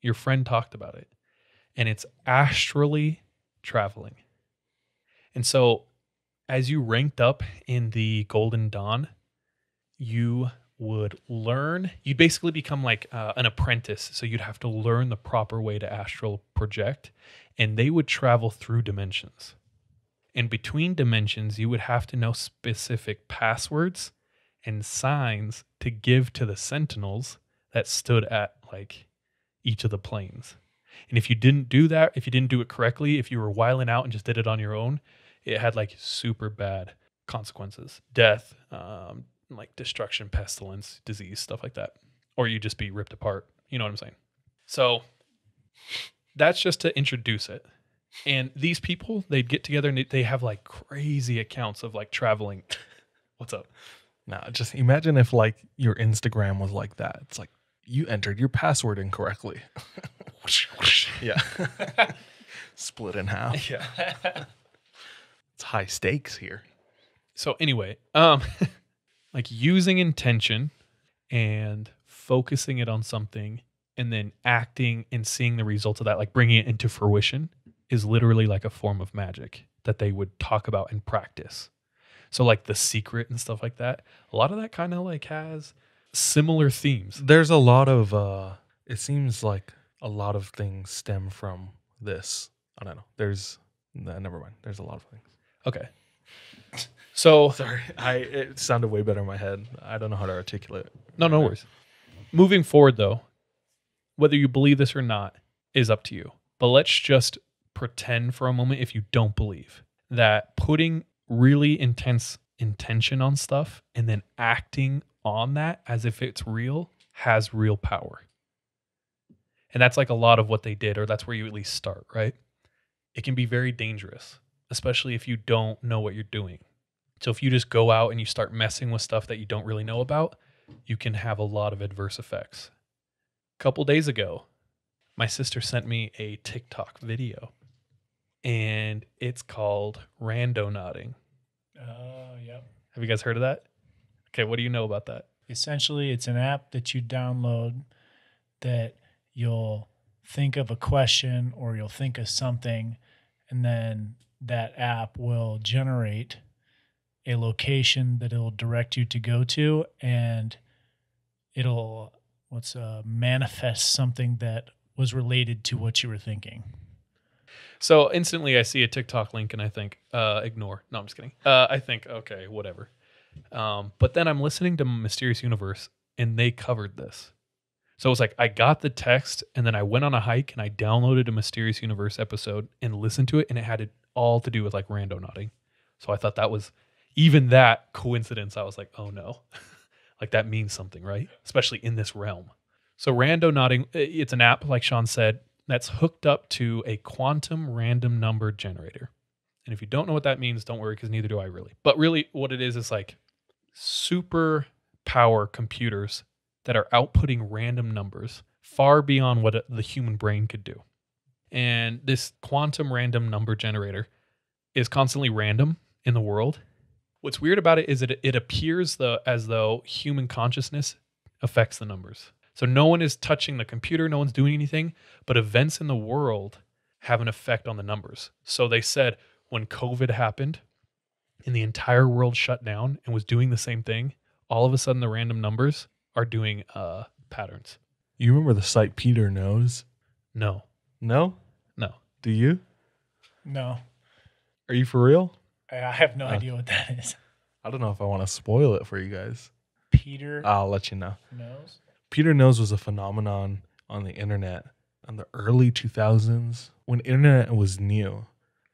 your friend talked about it, and it's astrally traveling. And so as you ranked up in the Golden Dawn, you would learn, you'd basically become like an apprentice. So you'd have to learn the proper way to astral project, and they would travel through dimensions. And between dimensions, you would have to know specific passwords and signs to give to the sentinels that stood at like each of the planes. And if you didn't do that, if you didn't do it correctly, if you were wiling out and just did it on your own, it had like super bad consequences. Death, like destruction, pestilence, disease, stuff like that. Or you just be ripped apart. You know what I'm saying? So that's just to introduce it. And these people, they'd get together and they have like crazy accounts of like traveling. What's up? Now, just imagine if like your Instagram was like that. It's like you entered your password incorrectly. Yeah. Split in half. Yeah. It's high stakes here. So anyway, like using intention and focusing it on something and then acting and seeing the results of that, like bringing it into fruition, is literally like a form of magic that they would talk about and practice. So like The Secret and stuff like that, a lot of that kind of like has similar themes. There's a lot of, it seems like a lot of things stem from this. I don't know. Never mind. There's a lot of things. Okay. So Sorry. It sounded way better in my head. I don't know how to articulate it. no worries. Moving forward though, whether you believe this or not is up to you. But let's just pretend for a moment, if you don't believe, that putting really intense intention on stuff and then acting on that as if it's real has real power. And that's like a lot of what they did, or that's where you at least start, right? It can be very dangerous, especially if you don't know what you're doing. So if you just go out and you start messing with stuff that you don't really know about, you can have a lot of adverse effects. A couple days ago, my sister sent me a TikTok video, and it's called Randonauting. Oh, yep. Have you guys heard of that? Okay, what do you know about that? Essentially, it's an app that you download that you'll think of a question or you'll think of something, and then that app will generate a location that it'll direct you to go to, and it'll manifest something that was related to what you were thinking. So instantly I see a TikTok link and I think, ignore. No, I'm just kidding. I think, okay, whatever. But then I'm listening to Mysterious Universe and they covered this. So it was like, I got the text and then I went on a hike and I downloaded a Mysterious Universe episode and listened to it, and it had it all to do with like randonauting. So I thought that was, even that coincidence, I was like, oh no. Like that means something, right? Especially in this realm. So Randonauting, it's an app, like Sean said, that's hooked up to a quantum random number generator. And if you don't know what that means, don't worry, because neither do I really. But really what it is like super power computers that are outputting random numbers far beyond what the human brain could do. And this quantum random number generator is constantly random in the world. What's weird about it is that it appears as though human consciousness affects the numbers. So no one is touching the computer, no one's doing anything, but events in the world have an effect on the numbers. So they said when COVID happened and the entire world shut down and was doing the same thing, all of a sudden the random numbers are doing patterns. You remember the site Peter Knows? No. No? No. Do you? No. Are you for real? I have no idea what that is. I don't know if I want to spoil it for you guys. Peter I'll let you know. Knows? Peter Knows was a phenomenon on the internet in the early 2000s when internet was new.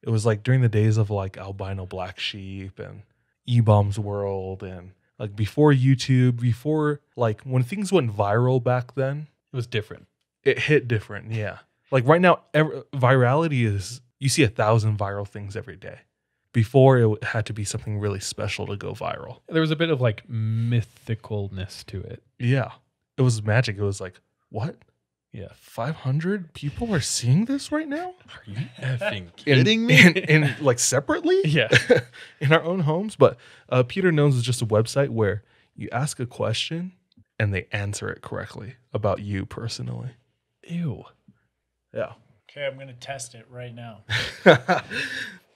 It was like during the days of like Albino Black Sheep and E-Bombs World, and like before YouTube, before like when things went viral back then. It was different. It hit different, yeah. Like right now, virality is, you see 1,000 viral things every day. Before, it had to be something really special to go viral. There was a bit of like mythicalness to it. Yeah. It was magic. It was like, what? Yeah. 500 people are seeing this right now? Are you effing kidding me? In like separately? Yeah. In our own homes. But Peter Knows is just a website where you ask a question and they answer it correctly about you personally. Ew. Yeah. Okay, I'm going to test it right now.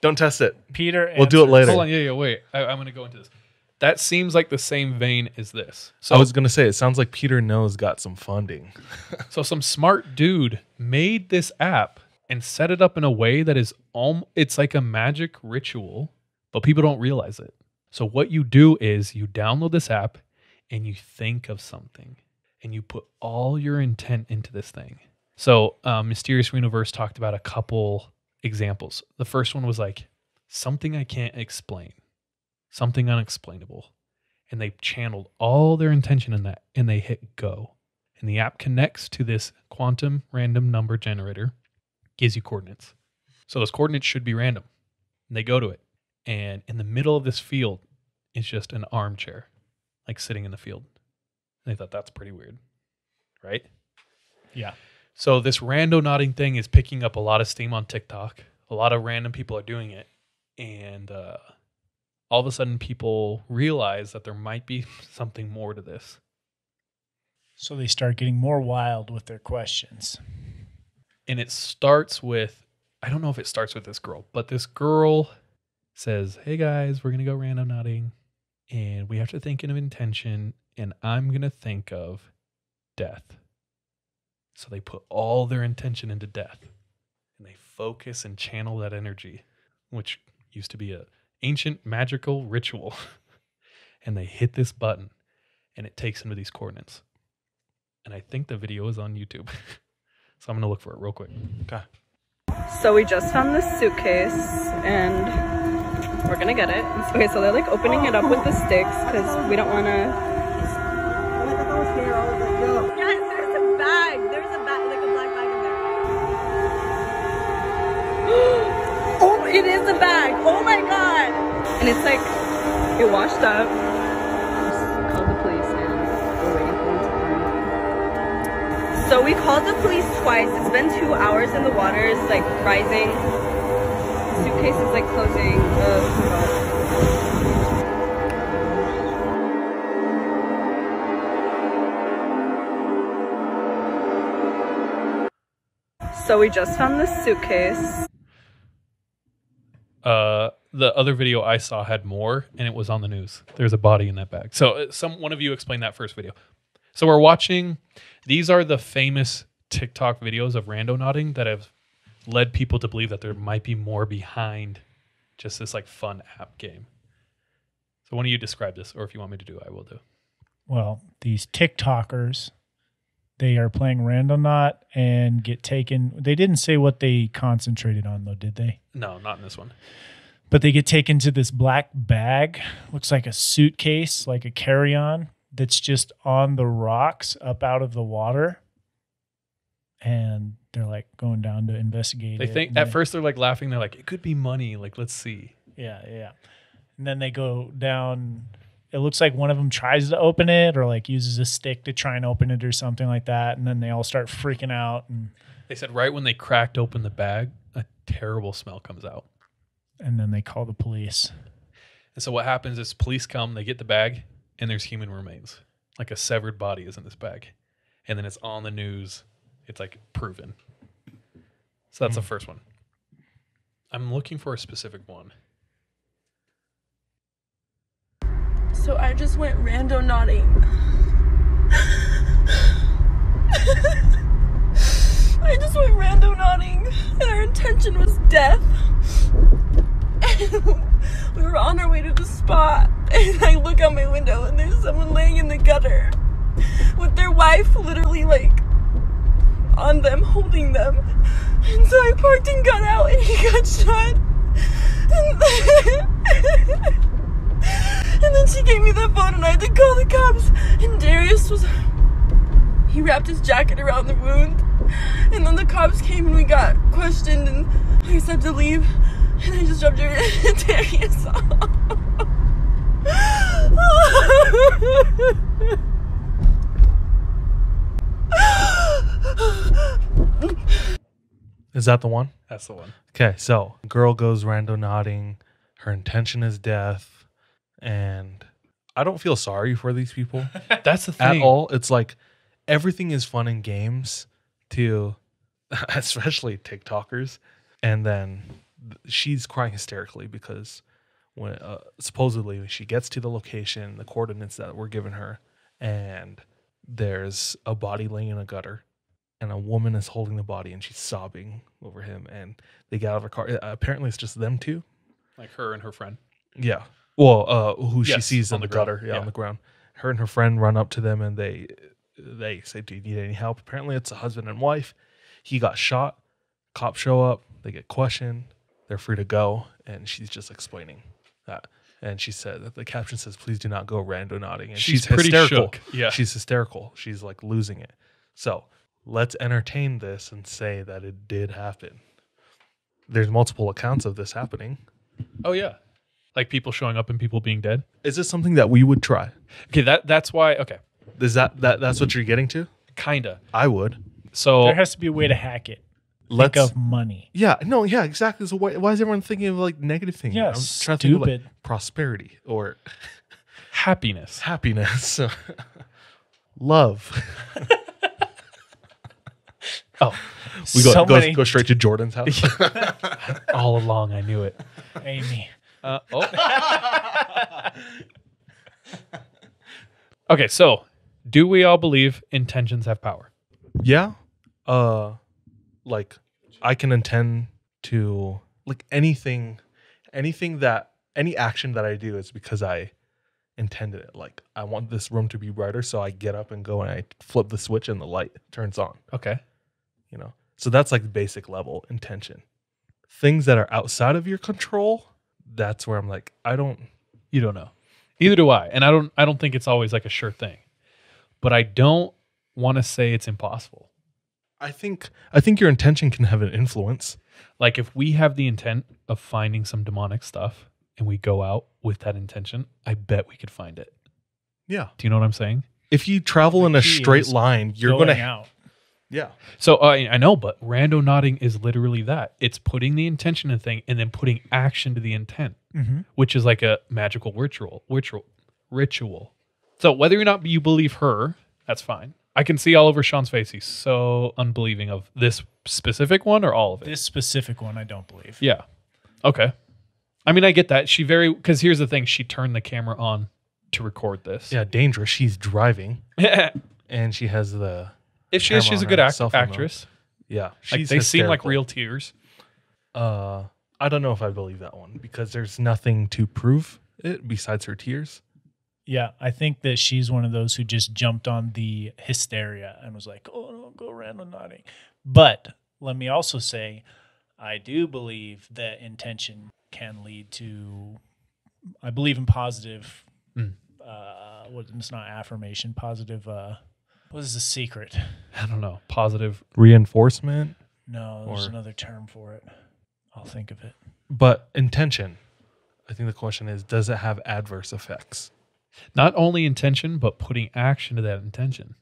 Don't test it. Peter, We'll do it later. Hold on. Yeah, wait. I'm going to go into this. That seems like the same vein as this. So I was going to say, it sounds like Peter Knows got some funding. So some smart dude made this app and set it up in a way that is it's like a magic ritual, but people don't realize it. So what you do is you download this app and you think of something and you put all your intent into this thing. So Mysterious Universe talked about a couple examples. The first one was like something I can't explain. Something unexplainable. And they channeled all their intention in that, and they hit go. And the app connects to this quantum random number generator, gives you coordinates. So those coordinates should be random. And they go to it. And in the middle of this field is just an armchair, like sitting in the field. And they thought that's pretty weird, right? Yeah. So this randonauting thing is picking up a lot of steam on TikTok. A lot of random people are doing it. And all of a sudden people realize that there might be something more to this. So they start getting more wild with their questions. And it starts with, I don't know if it starts with this girl, but this girl says, hey guys, we're going to go randonauting and we have to think of intention, and I'm going to think of death. So they put all their intention into death and they focus and channel that energy, which used to be a ancient magical ritual. And they hit this button and it takes them to these coordinates. And I think the video is on YouTube. So I'm going to look for it real quick. Okay. So we just found this suitcase and we're going to get it. Okay, so they're like opening it up with the sticks because we don't want to. Yes, there's a bag. There's a bag, like a black bag in there. Oh, it is a bag. Oh my God. And it's like, it washed up. Just called the police and we're waiting for them to come. So we called the police twice. It's been 2 hours and the water is like rising. The suitcase is like closing. Oh my God. So we just found this suitcase. the other video I saw had more, and it was on the news. There's a body in that bag. So one of you explain that first video. So we're watching. These are the famous TikTok videos of randonauting that have led people to believe that there might be more behind just this like fun app game. So why don't you describe this, or if you want me to do it, I will do. Well, these TikTokers, they are playing Randonaut and get taken. They didn't say what they concentrated on, though, did they? No, not in this one. But they get taken to this black bag. Looks like a suitcase, like a carry-on, that's just on the rocks up out of the water. And they're like going down to investigate They it. think at first they're like laughing. They're like, it could be money. Like, let's see. Yeah. And then they go down. It looks like one of them tries to open it or like uses a stick to try and open it or something like that. And then they all start freaking out. And They said right when they cracked open the bag, a terrible smell comes out. then they call the police. And so what happens is police come, they get the bag, and there's human remains. Like a severed body is in this bag. And then it's on the news. It's like proven. So that's the first one. I'm looking for a specific one. So I just went randonauting. I just went randonauting, and our intention was death. And we were on our way to the spot, and I look out my window, and there's someone laying in the gutter with their wife literally like on them, holding them. And so I parked and got out, and he got shot. And then she gave me the phone, and I had to call the cops. And Darius he wrapped his jacket around the wound. And then the cops came, and we got questioned, and I just had to leave. And I just dropped Darius off. Is that the one? That's the one. Okay, so girl goes randonauting. Her intention is death. And I don't feel sorry for these people That's the thing. at all. It's like everything is fun and games to especially TikTokers. And then she's crying hysterically because when supposedly she gets to the location, the coordinates that were given her, and there's a body laying in a gutter. And a woman is holding the body, and she's sobbing over him. And they get out of her car. Apparently, it's just them two. Like her and her friend. Yeah. Well, who she Yes, sees on in the the ground. gutter. Yeah, Yeah. on the ground. Her and her friend run up to them, and they say, "Do you need any help?" Apparently, it's a husband and wife. He got shot. Cops show up. They get questioned. They're free to go. And she's just explaining that. And she said that the caption says, "Please do not go randonauting." And she's pretty hysterical. shook. Yeah. She's hysterical. She's like losing it. So let's entertain this and say that it did happen. There's multiple accounts of this happening. Oh, yeah. Like people showing up and people being dead. Is this something that we would try? Okay, that's why. Okay, Is that's what you're getting to? kinda. I would. So There has to be a way to hack it. Let's. Think of money. Yeah. No. Yeah. Exactly. So why is everyone thinking of like negative things? Yeah, I'm trying to think of, like, stupid. prosperity or happiness. happiness, love. Oh, We So many- go straight to Jordan's house. all along I knew it. Amy. Okay, so do we all believe intentions have power? Yeah. Like I can intend to like any action that I do is because I intended it. Like I want this room to be brighter, so I get up and go and I flip the switch and the light turns on. Okay. You know, so that's like basic level intention. Things that are outside of your control, that's where I'm like, You don't know. Either do I. And I don't think it's always like a sure thing. But I don't want to say it's impossible. I think your intention can have an influence. Like if we have the intent of finding some demonic stuff and we go out with that intention, I bet we could find it. Yeah. Do you know what I'm saying? If you travel in a key straight is line, you're Going going to out. Yeah. So I know, but randonauting is literally that. It's putting the intention in a thing and then putting action to the intent, which is like a magical ritual. So whether or not you believe her, that's fine. I can see all over Sean's face. He's so unbelieving of this specific one or all of it. This specific one, I don't believe. Yeah. Okay. I mean, I get that. Because here's the thing. She turned the camera on to record this. Yeah, dangerous. She's driving if and she has the she is, camera she's a on good her cell phone, actress. yeah. Like, She's they seem like hysterical. real tears. I don't know if I believe that one because there's nothing to prove it besides her tears. Yeah, I think that she's one of those who just jumped on the hysteria and was like, "Oh, no, go randonauting." But let me also say, I do believe that intention can lead to. I believe in positive. It's not affirmation. Positive. What is the secret? I don't know. Positive. Reinforcement, No, there's Or- another term for it. I'll think of it. but intention. I think the question is, does it have adverse effects? Not only intention, but putting action to that intention.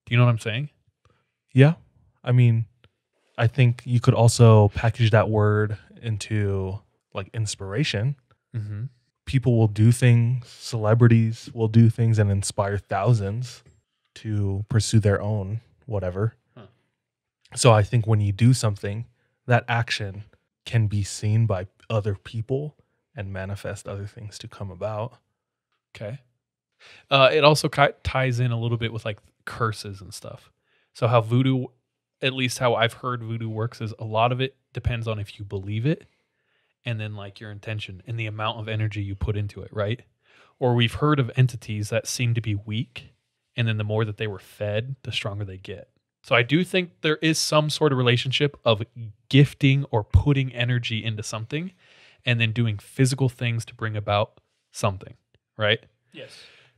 Do you know what I'm saying? Yeah. I mean, I think you could also package that word into like inspiration. Mm-hmm. People will do things, celebrities will do things and inspire thousands to pursue their own whatever. Huh. So I think when you do something, that action can be seen by other people and manifest other things to come about. Okay. It also ties in a little bit with like curses and stuff. So how voodoo, at least how I've heard voodoo works, is a lot of it depends on if you believe it and then like your intention and the amount of energy you put into it, right? Or we've heard of entities that seem to be weak, and then the more that they were fed, the stronger they get. So I do think there is some sort of relationship of gifting or putting energy into something and then doing physical things to bring about something, right? Yes.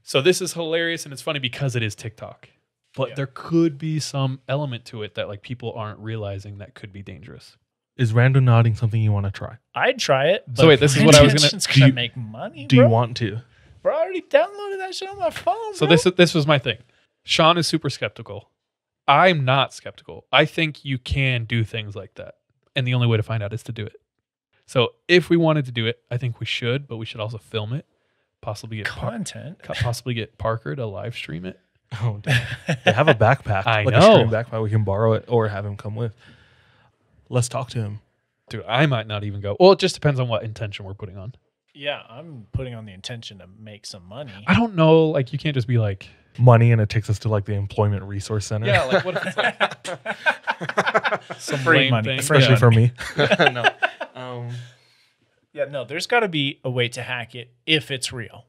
So this is hilarious and it's funny because it is TikTok. But Yeah. there could be some element to it that like people aren't realizing that could be dangerous. Is randonauting something you want to try? I'd try it. So wait, this is what I was gonna- It's Do you- make money. Do bro. you want to? Bro, I already downloaded that shit on my phone. So bro. this was my thing. Sean is super skeptical. I'm not skeptical. I think you can do things like that. And the only way to find out is to do it. So if we wanted to do it, I think we should, but we should also film it. Possibly get Parker to live stream it. Oh, damn. They have a backpack. I like know. a stream backpack. We can borrow it or have him come with. Let's talk to him. Dude, I might not even go. Well, it just depends on what intention we're putting on. Yeah, I'm putting on the intention to make some money. I don't know. Like, you can't just be like, Money, and it takes us to like the Employment Resource Center. yeah, like what if it's like some Free lame money. thing? Especially Yeah. for me. Yeah, no, there's got to be a way to hack it if it's real.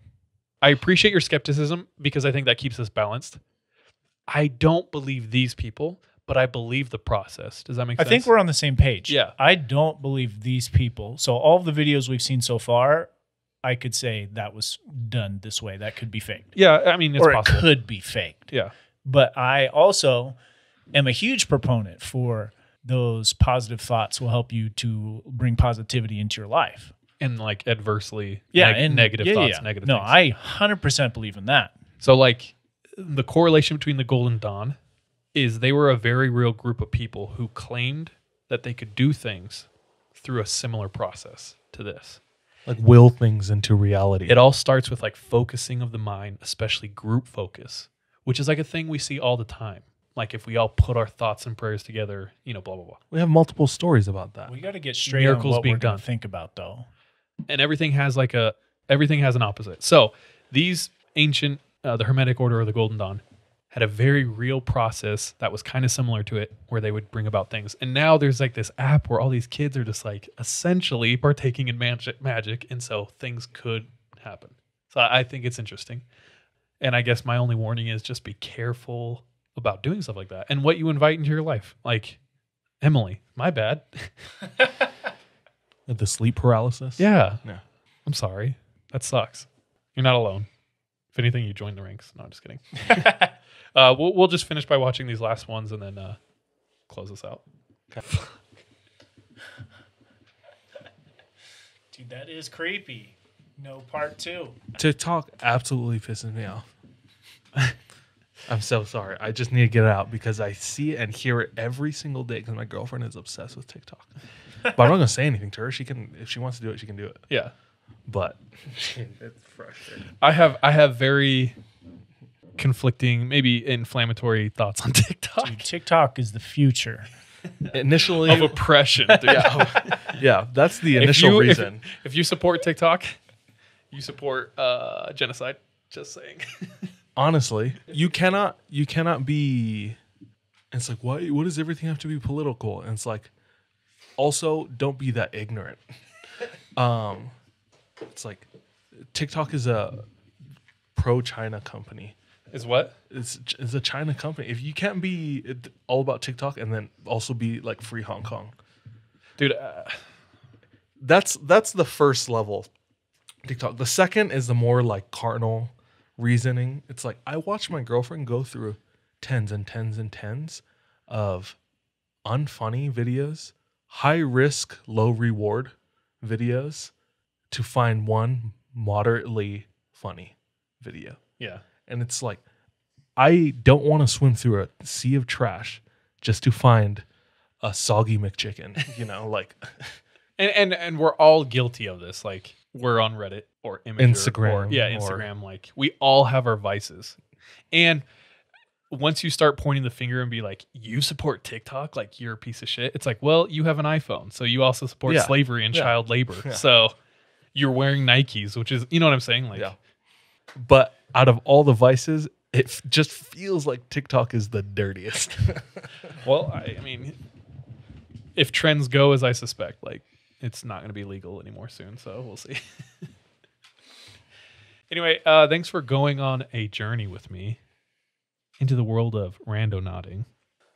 I appreciate your skepticism because I think that keeps us balanced. I don't believe these people, but I believe the process. Does that make I sense? think we're on the same page. Yeah. I don't believe these people. So all of the videos we've seen so far, I could say that was done this way. That could be faked. Yeah, I mean, it's or possible. it could be faked. Yeah. But I also am a huge proponent for those positive thoughts will help you to bring positivity into your life. And like adversely, And negative yeah, thoughts, yeah. negative No, things. I 100% believe in that. So like the correlation between the Golden Dawn is they were a very real group of people who claimed that they could do things through a similar process to this. Like will things into reality. It all starts with like focusing of the mind, especially group focus, which is like a thing we see all the time. Like if we all put our thoughts and prayers together, you know, blah, blah, blah. We have multiple stories about that. We got to get straight Miracles on what being we're going done. to think about, though. And everything has an opposite. So these ancient, the Hermetic Order or the Golden Dawn had a very real process that was kind of similar to it where they would bring about things. And now there's like this app where all these kids are just like essentially partaking in magic. And so things could happen. So I think it's interesting. And I guess my only warning is just be careful about doing stuff like that and what you invite into your life. Like, Emily, my bad. The sleep paralysis. Yeah. Yeah. I'm sorry. That sucks. You're not alone. If anything, you join the ranks. No, I'm just kidding. We'll just finish by watching these last ones and then close this out. Dude, that is creepy. No part 2. TikTok absolutely pisses me off. I'm so sorry. I just need to get it out because I see it and hear it every single day because my girlfriend is obsessed with TikTok. But I'm not gonna say anything to her. She can, if she wants to do it, she can do it. Yeah. But it's frustrating. I have very conflicting, maybe inflammatory thoughts on TikTok. Dude, TikTok is the future. initially of oppression. Dude. yeah, that's the initial reason. If you support TikTok, you support genocide. Just saying. Honestly, you cannot be. It's like, why? What does everything have to be political? And it's like, also don't be that ignorant. It's like TikTok is a pro-China company. Is what? It's a China company. If you can't be all about TikTok and then also be like free Hong Kong, dude. That's the first level TikTok. The second is the more like carnal reasoning. It's like I watched my girlfriend go through tens and tens and tens of unfunny videos, high risk, low reward videos to find one moderately funny video. Yeah. And it's like, I don't want to swim through a sea of trash just to find a soggy McChicken, you know, like. and we're all guilty of this. Like we're on Reddit or Instagram. Instagram. Like we all have our vices. And once you start pointing the finger and be like, you support TikTok, like you're a piece of shit. It's like, well, you have an iPhone. So you also support slavery and child labor. Yeah. So you're wearing Nikes, which is, you know what I'm saying? Like, But out of all the vices, it just feels like TikTok is the dirtiest. Well, I mean, if trends go as I suspect, like it's not going to be legal anymore soon. So we'll see. Anyway, thanks for going on a journey with me into the world of randonauting.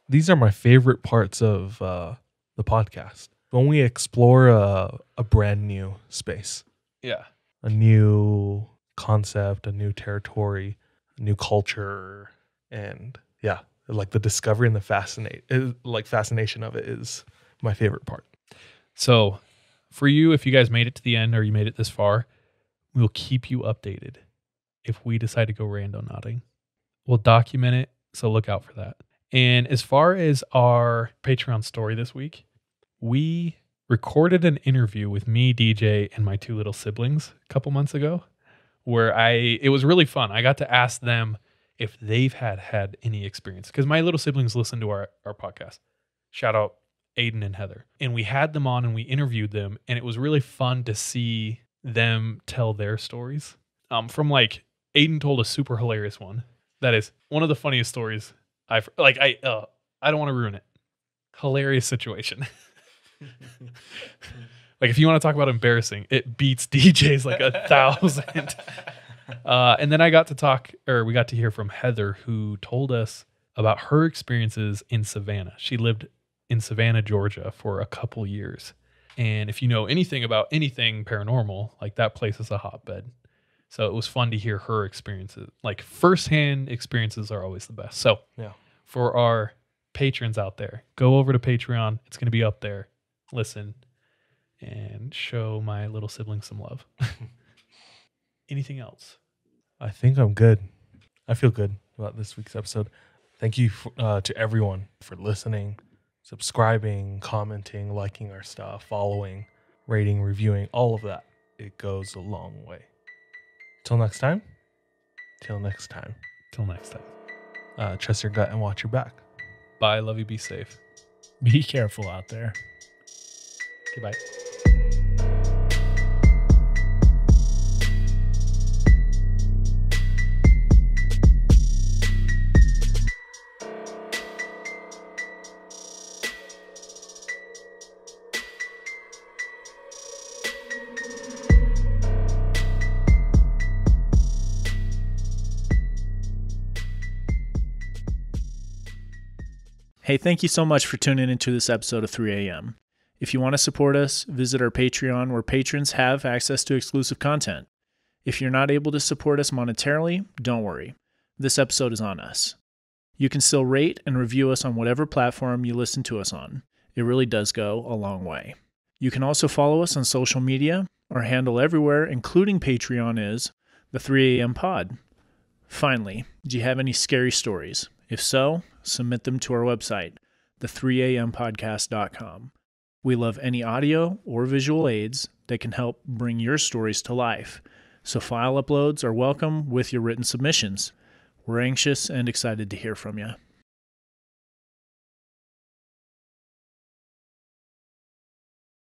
These are my favorite parts of the podcast. When we explore a brand new space. Yeah. A new concept, a new territory, a new culture, and like the discovery and the fascination of it is my favorite part. So for you, if you guys made it to the end or you made it this far, we'll keep you updated if we decide to go randonauting. We'll document it, so look out for that. And as far as our Patreon story this week, we recorded an interview with me, DJ, and my two little siblings a couple months ago, where it was really fun. I got to ask them if they've had any experience, because my little siblings listen to our podcast. Shout out Aiden and Heather. And we had them on and we interviewed them, and it was really fun to see them tell their stories. From like, Aiden told a super hilarious one. That is one of the funniest stories I don't want to ruin it. Hilarious situation. Like if you want to talk about embarrassing, it beats DJ's like 1,000. And then we got to hear from Heather, who told us about her experiences in Savannah. She lived in Savannah, Georgia for a couple years. And if you know anything about anything paranormal, like that place is a hotbed. So it was fun to hear her experiences. Like firsthand experiences are always the best. So for our patrons out there, go over to Patreon. It's going to be up there. Listen and show my little siblings some love. Anything else? I think I'm good. I feel good about this week's episode. Thank you to everyone for listening, subscribing, commenting, liking our stuff, following, rating, reviewing, all of that. It goes a long way. Till next time. Till next time. Trust your gut and watch your back. Bye. Love you. Be safe. Be careful out there. Goodbye. Hey, thank you so much for tuning into this episode of 3 a.m. If you want to support us, visit our Patreon, where patrons have access to exclusive content. If you're not able to support us monetarily, don't worry. This episode is on us. You can still rate and review us on whatever platform you listen to us on. It really does go a long way. You can also follow us on social media. Our handle everywhere, including Patreon, is the 3 a.m. pod. Finally, do you have any scary stories? If so, submit them to our website, the3ampodcast.com. We love any audio or visual aids that can help bring your stories to life, so file uploads are welcome with your written submissions. We're anxious and excited to hear from you.